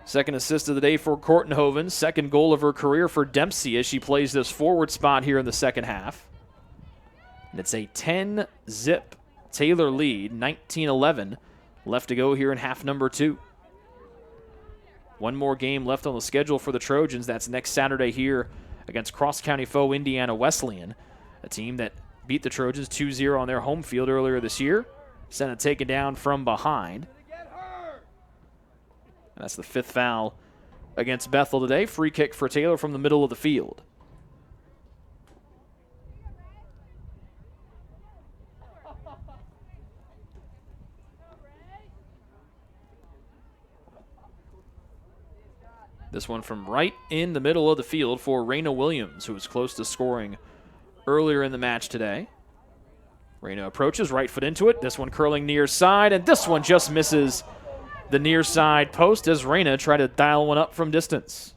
Second assist of the day for Kortenhoven. Second goal of her career for Dempsey as she plays this forward spot here in the second half. And it's a 10-zip Taylor lead, 19-11 left to go here in half number 2. One more game left on the schedule for the Trojans. That's next Saturday here against cross-county foe Indiana Wesleyan, a team that beat the Trojans 2-0 on their home field earlier this year. Senna taken down from behind. And that's the 5th foul against Bethel today. Free kick for Taylor from the middle of the field. This one from right in the middle of the field for Raina Williams, who was close to scoring earlier in the match today. Raina approaches, right foot into it. This one curling near side, and this one just misses the near side post as Raina tried to dial one up from distance.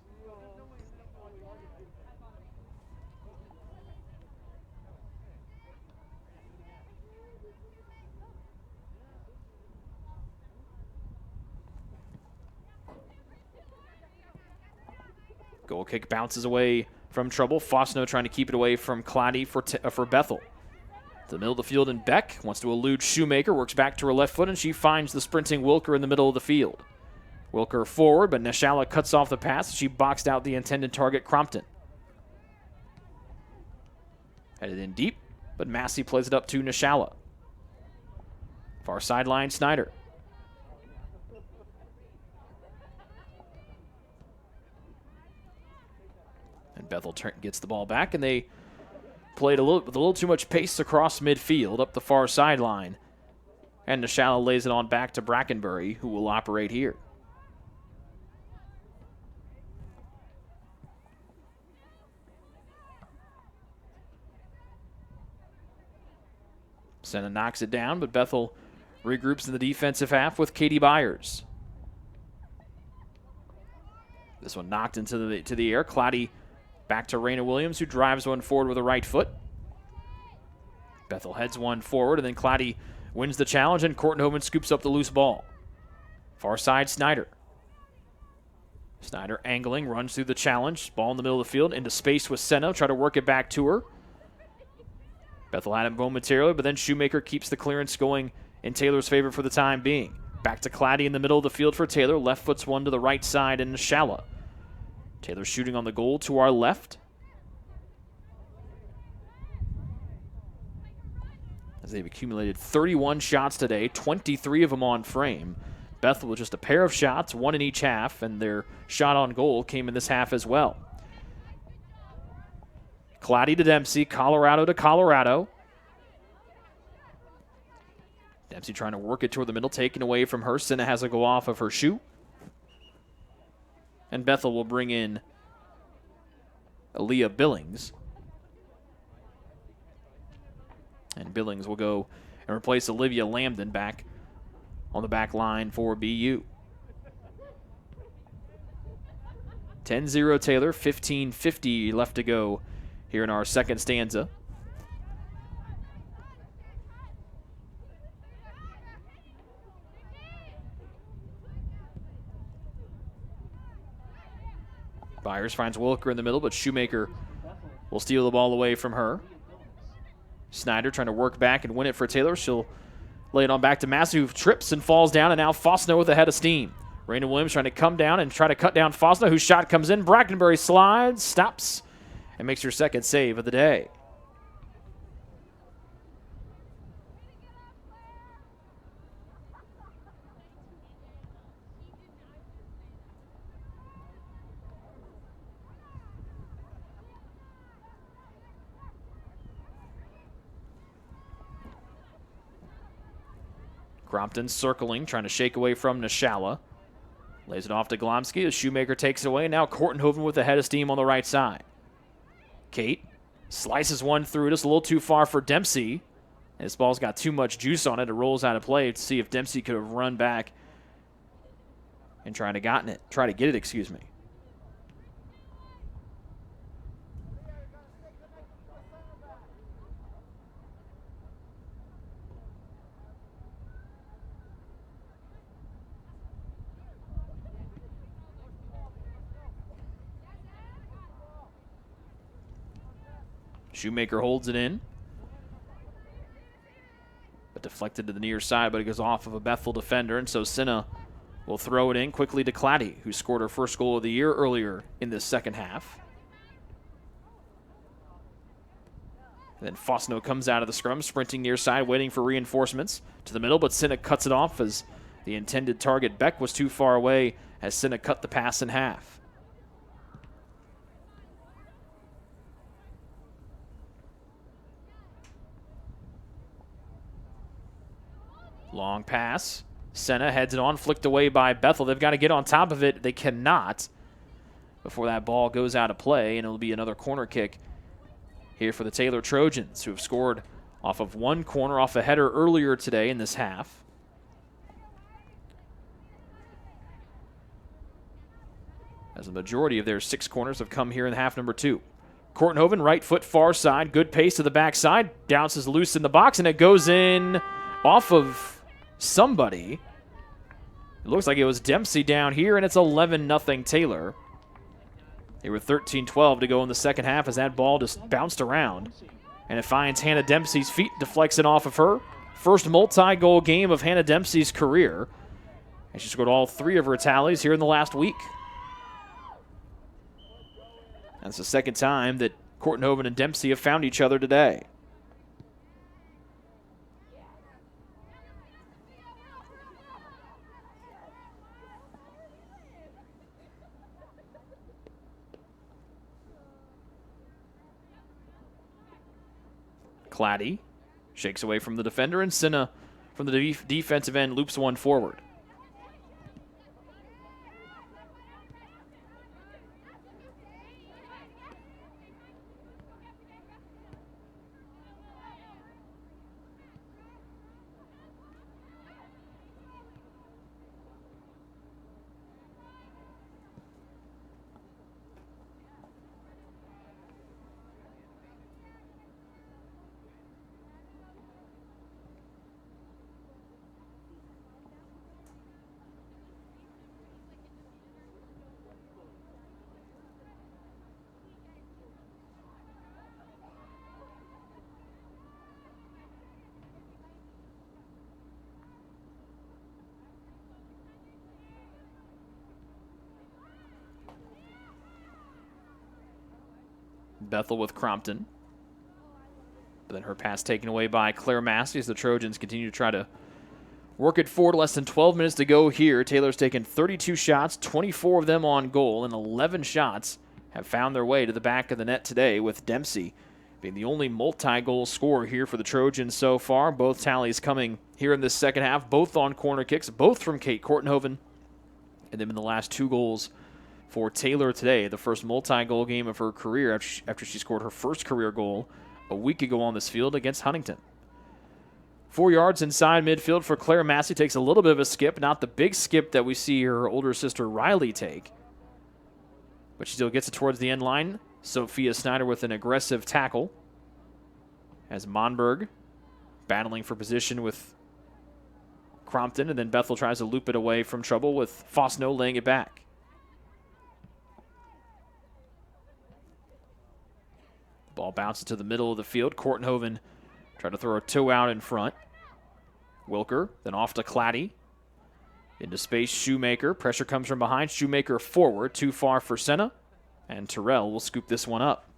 Goal kick bounces away from trouble. Fosno trying to keep it away from Cloudy for Bethel. To the middle of the field, and Beck wants to elude Shoemaker, works back to her left foot, and she finds the sprinting Wilker in the middle of the field. Wilker forward, but Nishala cuts off the pass. She boxed out the intended target, Crompton. Headed in deep, but Massey plays it up to Nishala. Far sideline, Snyder. And Bethel gets the ball back, and they played with a little too much pace across midfield up the far sideline. And Nishala lays it on back to Brackenbury, who will operate here. Senna knocks it down, but Bethel regroups in the defensive half with Katie Byers. This one knocked into the air. Cloudy back to Raina Williams, who drives one forward with a right foot. Bethel heads one forward, and then Cloudy wins the challenge, and Kortenhoven scoops up the loose ball. Far side, Snyder. Snyder angling, runs through the challenge. Ball in the middle of the field, into space with Senna. Try to work it back to her. Bethel had it momentarily, but then Shoemaker keeps the clearance going in Taylor's favor for the time being. Back to Claddy in the middle of the field for Taylor. Left foot's one to the right side in Nishala. Taylor shooting on the goal to our left. As they've accumulated 31 shots today, 23 of them on frame. Bethel with just a pair of shots, one in each half, and their shot on goal came in this half as well. Claddy to Dempsey, Colorado to Colorado. Dempsey trying to work it toward the middle, taken away from her. Senna has a go off of her shoe. And Bethel will bring in Aaliyah Billings. And Billings will go and replace Olivia Lambden back on the back line for BU. 10-0 Taylor, 15:50 left to go here in our second stanza. Byers finds Wilker in the middle, but Shoemaker will steal the ball away from her. Snyder trying to work back and win it for Taylor. She'll lay it on back to Massey, who trips and falls down, and now Fosno with a head of steam. Raina Williams trying to come down and try to cut down Fosno, whose shot comes in. Brackenbury slides, stops, and makes her second save of the day. Crompton circling, trying to shake away from Nishala. Lays it off to Glomsky as Shoemaker takes it away. Now Kortenhoven with a head of steam on the right side. Kate slices one through, just a little too far for Dempsey. This ball's got too much juice on it. It rolls out of play to see if Dempsey could have run back and try to get it, excuse me. Shoemaker holds it in, but deflected to the near side, but it goes off of a Bethel defender, and so Senna will throw it in quickly to Claddy, who scored her first goal of the year earlier in this second half. And then Fosno comes out of the scrum, sprinting near side, waiting for reinforcements to the middle, but Senna cuts it off as the intended target, Beck, was too far away as Senna cut the pass in half. Long pass. Senna heads it on, flicked away by Bethel. They've got to get on top of it. They cannot before that ball goes out of play, and it'll be another corner kick here for the Taylor Trojans, who have scored off of one corner off a header earlier today in this half. As the majority of their 6 corners have come here in half number 2. Kortenhoven, right foot far side, good pace to the backside, bounces loose in the box, and it goes in off of somebody. It looks like it was Dempsey down here, and it's 11-0 Taylor. They were 13-12 to go in the second half as that ball just bounced around. And it finds Hannah Dempsey's feet, deflects it off of her. First multi-goal game of Hannah Dempsey's career. And she scored all 3 of her tallies here in the last week. That's the second time that Kortenhoven and Dempsey have found each other today. Claddy shakes away from the defender, and Senna from the defensive end loops one forward. Bethel with Crompton. But then her pass taken away by Claire Massey as the Trojans continue to try to work it forward. Less than 12 minutes to go here. Taylor's taken 32 shots, 24 of them on goal, and 11 shots have found their way to the back of the net today, with Dempsey being the only multi-goal scorer here for the Trojans so far. Both tallies coming here in this second half, both on corner kicks, both from Kate Kortenhoven. And then in the last 2 goals for Taylor today, the first multi-goal game of her career after she scored her first career goal a week ago on this field against Huntington. 4 yards inside midfield for Claire Massey. Takes a little bit of a skip, not the big skip that we see her older sister Riley take. But she still gets it towards the end line. Sophia Snyder with an aggressive tackle. As Monberg battling for position with Crompton, and then Bethel tries to loop it away from trouble with Fosno laying it back. Ball bounces to the middle of the field. Kortenhoven tried to throw a toe out in front. Wilker, then off to Claddy. Into space, Shoemaker. Pressure comes from behind. Shoemaker forward, too far for Senna. And Terrell will scoop this one up.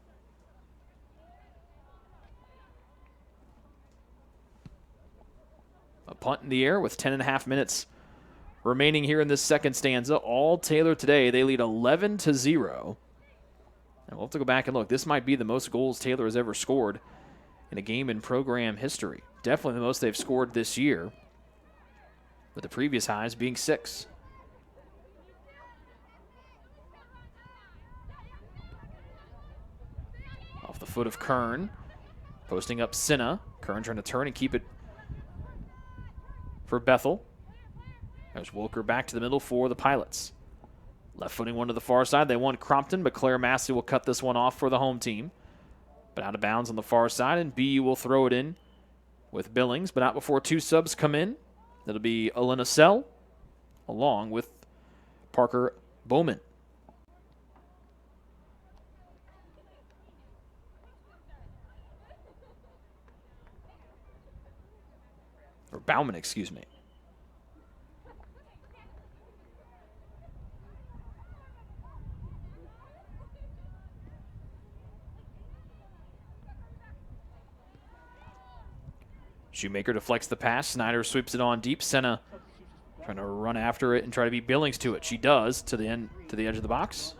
A punt in the air with 10.5 minutes remaining here in this second stanza. All Taylor today. They lead 11-0. And we'll have to go back and look. This might be the most goals Taylor has ever scored in a game in program history. Definitely the most they've scored this year, with the previous highs being 6. Off the foot of Kern, posting up Senna. Kern trying to turn and keep it for Bethel. There's Wilker back to the middle for the Pilots. Left footing one to the far side. They want Crompton, but Claire Massey will cut this one off for the home team. But out of bounds on the far side, and BU will throw it in with Billings, but not before 2 subs come in. That'll be Elena Sell along with Parker Bowman. Or Bauman, excuse me. Shoemaker deflects the pass. Snyder sweeps it on deep. Senna trying to run after it and try to beat Billings to it. She does to the edge of the box.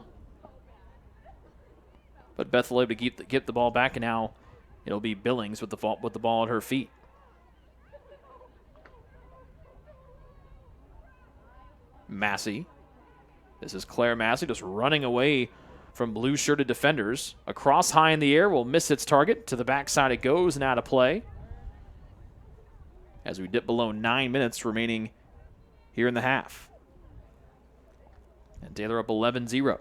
But Bethel able to get the ball back, and now it'll be Billings with the ball at her feet. Massey. This is Claire Massey just running away from blue-shirted defenders. A cross high in the air will miss its target. To the backside it goes and out of play. As we dip below 9 minutes remaining here in the half. And Taylor up 11-0.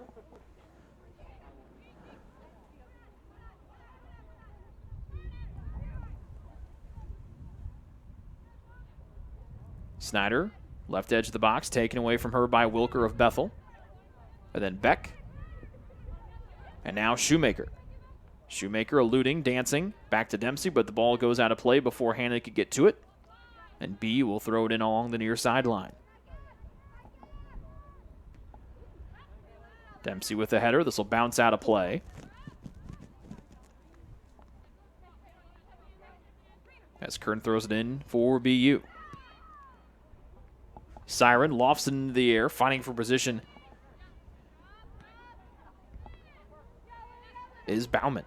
Snyder, left edge of the box, taken away from her by Wilker of Bethel. And then Beck. And now Shoemaker. Shoemaker eluding, dancing, back to Dempsey, but the ball goes out of play before Hannah could get to it. And B will throw it in along the near sideline. Dempsey with the header. This will bounce out of play. As Kern throws it in for BU. Siren lofts it into the air, fighting for position is Bauman.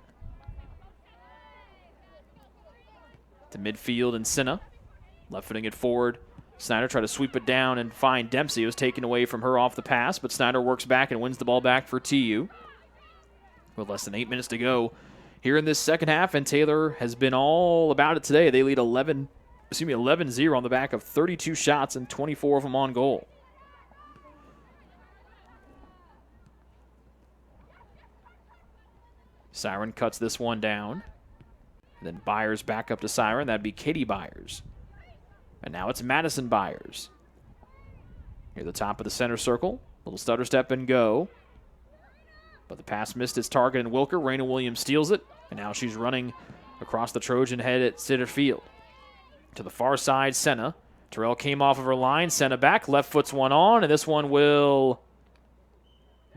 To midfield and Senna. Left footing it forward. Snyder tried to sweep it down and find Dempsey. It was taken away from her off the pass, but Snyder works back and wins the ball back for TU. With less than 8 minutes to go here in this second half, and Taylor has been all about it today. They lead 11-0 on the back of 32 shots and 24 of them on goal. Siren cuts this one down. And then Byers back up to Siren. That'd be Katie Byers. And now it's Madison Byers. Near the top of the center circle. Little stutter step and go. But the pass missed its target, and Wilker. Raina Williams steals it. And now she's running across the Trojan head at center field. To the far side, Senna. Terrell came off of her line. Senna back. Left foot's one on. And this one will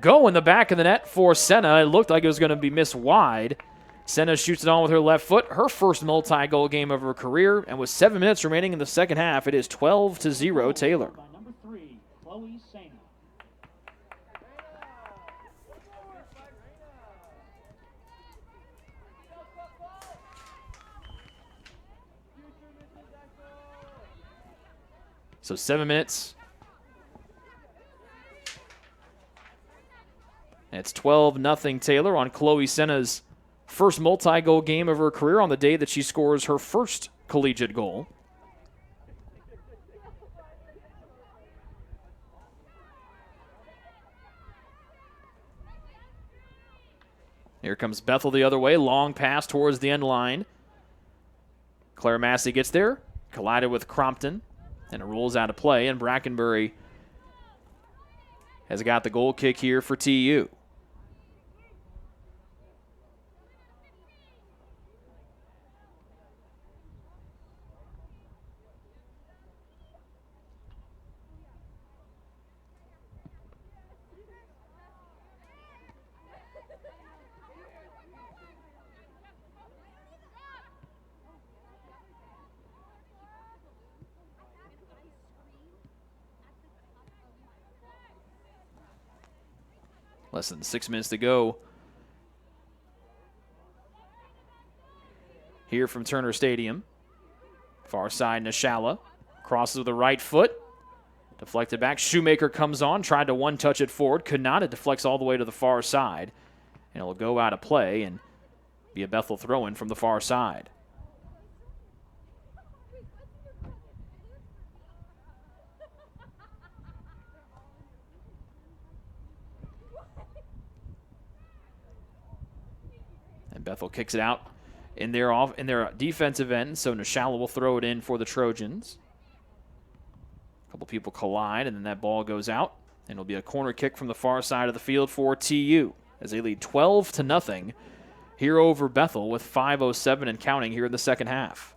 go in the back of the net for Senna. It looked like it was going to be missed wide. Senna shoots it on with her left foot. Her first multi-goal game of her career. And with 7 minutes remaining in the second half, it is 12-0 Taylor. By number 3, Chloe Sana. So 7 minutes. And it's 12-0 Taylor on Chloe Senna's first multi-goal game of her career on the day that she scores her first collegiate goal. Here comes Bethel the other way. Long pass towards the end line. Claire Massey gets there. Collided with Crompton. And it rolls out of play, and Brackenbury has got the goal kick here for TU. Less than 6 minutes to go here from Turner Stadium. Far side, Nishala crosses with the right foot. Deflected back. Shoemaker comes on. Tried to one-touch it forward. Could not. It deflects all the way to the far side. And it'll go out of play and be a Bethel throw-in from the far side. And Bethel kicks it out in their defensive end, so Nishala will throw it in for the Trojans. A couple people collide, and then that ball goes out, and it'll be a corner kick from the far side of the field for TU as they lead 12-0 here over Bethel with 5:07 and counting here in the second half.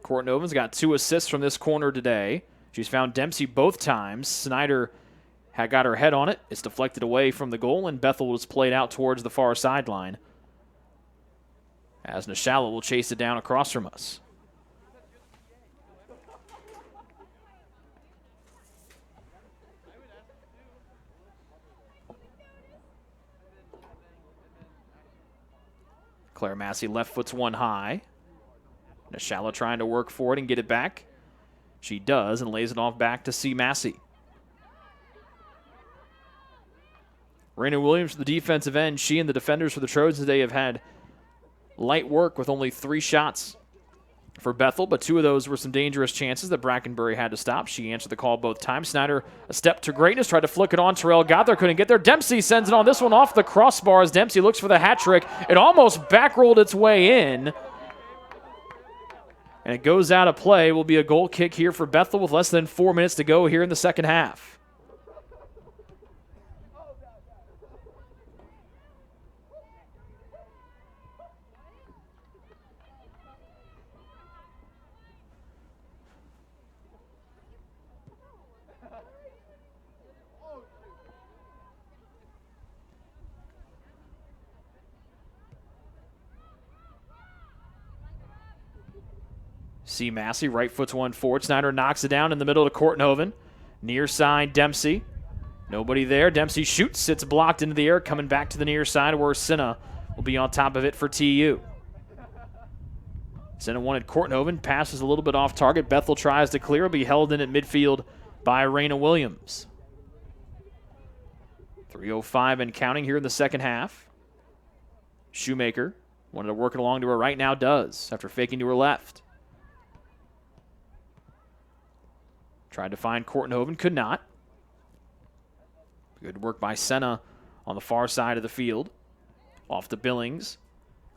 Courtnoven's got 2 assists from this corner today. She's found Dempsey both times. Snyder had got her head on it. It's deflected away from the goal, and Bethel was played out towards the far sideline. As Nishala will chase it down across from us. Claire Massey left foot's one high. Nishala trying to work for it and get it back. She does and lays it off back to C. Massey. Raina Williams for the defensive end. She and the defenders for the Trojans today have had light work with only 3 shots for Bethel, but 2 of those were some dangerous chances that Brackenbury had to stop. She answered the call both times. Snyder, a step to greatness, tried to flick it on. Terrell got there, couldn't get there. Dempsey sends it on. This one off the crossbar as Dempsey looks for the hat trick. It almost back-rolled its way in. And it goes out of play. Will be a goal kick here for Bethel with less than 4 minutes to go here in the second half. See Massey, right foot's one forward. Snyder knocks it down in the middle to Kortenhoven. Near side, Dempsey. Nobody there. Dempsey shoots, sits blocked into the air, coming back to the near side where Sinna will be on top of it for TU. Sinna wanted Kortenhoven, passes a little bit off target. Bethel tries to clear, will be held in at midfield by Raina Williams. 3:05 and counting here in the second half. Shoemaker wanted to work it along to her right, now does after faking to her left. Tried to find Kortenhoven, could not. Good work by Senna on the far side of the field. Off to Billings.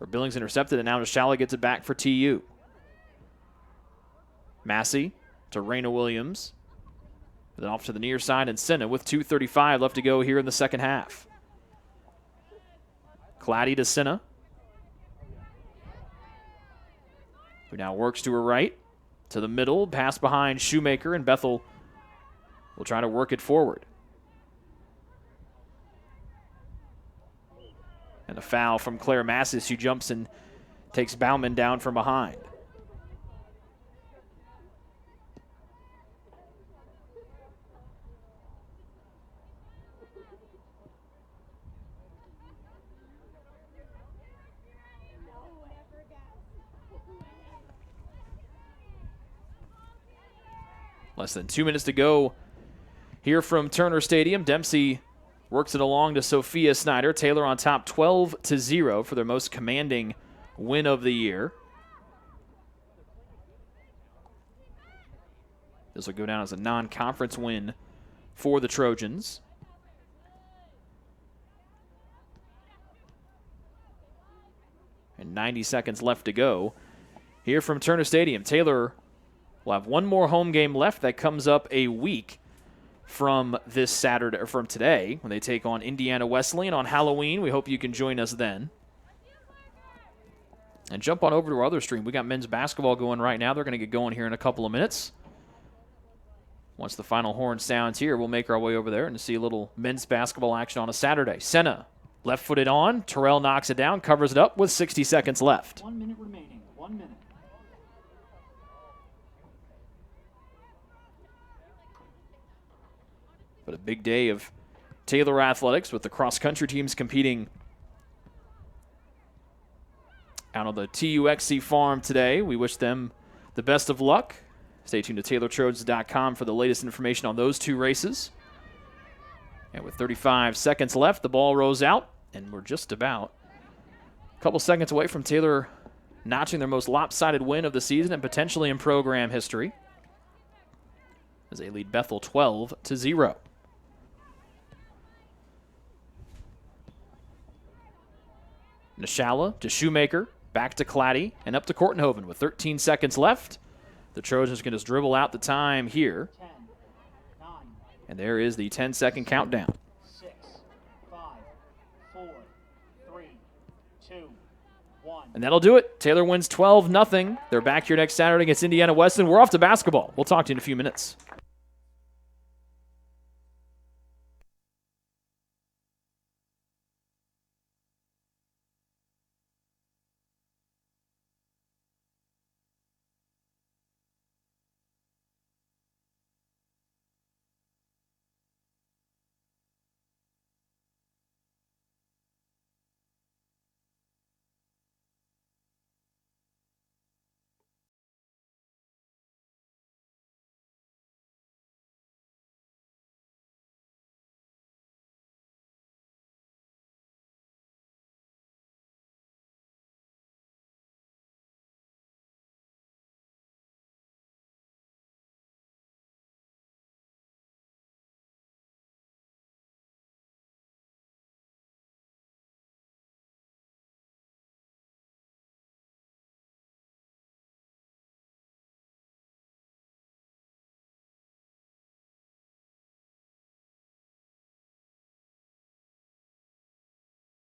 Billings intercepted, and now Nishala gets it back for TU. Massey to Raina Williams. And then off to the near side, and Senna with 2:35 left to go here in the second half. Claddy to Senna, who now works to her right. To the middle, pass behind Shoemaker, and Bethel will try to work it forward. And a foul from Claire Massis, who jumps and takes Bauman down from behind. Less than 2 minutes to go here from Turner Stadium. Dempsey works it along to Sophia Snyder. Taylor on top 12-0 for their most commanding win of the year. This will go down as a non-conference win for the Trojans. And 90 seconds left to go here from Turner Stadium. Taylor will have one more home game left that comes up a week from this Saturday, or from today, when they take on Indiana Wesleyan on Halloween. We hope you can join us then. And jump on over to our other stream. We got men's basketball going right now. They're going to get going here in a couple of minutes. Once the final horn sounds here, we'll make our way over there and see a little men's basketball action on a Saturday. Senna, left-footed on. Terrell knocks it down, covers it up with 60 seconds left. 1 minute remaining. 1 minute. But a big day of Taylor athletics with the cross-country teams competing out on the TUXC farm today. We wish them the best of luck. Stay tuned to TaylorTrojans.com for the latest information on those two races. And with 35 seconds left, the ball rolls out, and we're just about a couple seconds away from Taylor notching their most lopsided win of the season and potentially in program history, as they lead Bethel 12-0. Nishala to Shoemaker, back to Claddy, and up to Kortenhoven with 13 seconds left. The Trojans can just dribble out the time here. 10, 9, and there is the 10-second countdown. 6, 5, 4, 3, 2, 1. And that'll do it. Taylor wins 12-0. They're back here next Saturday against Indiana Wesleyan. We're off to basketball. We'll talk to you in a few minutes.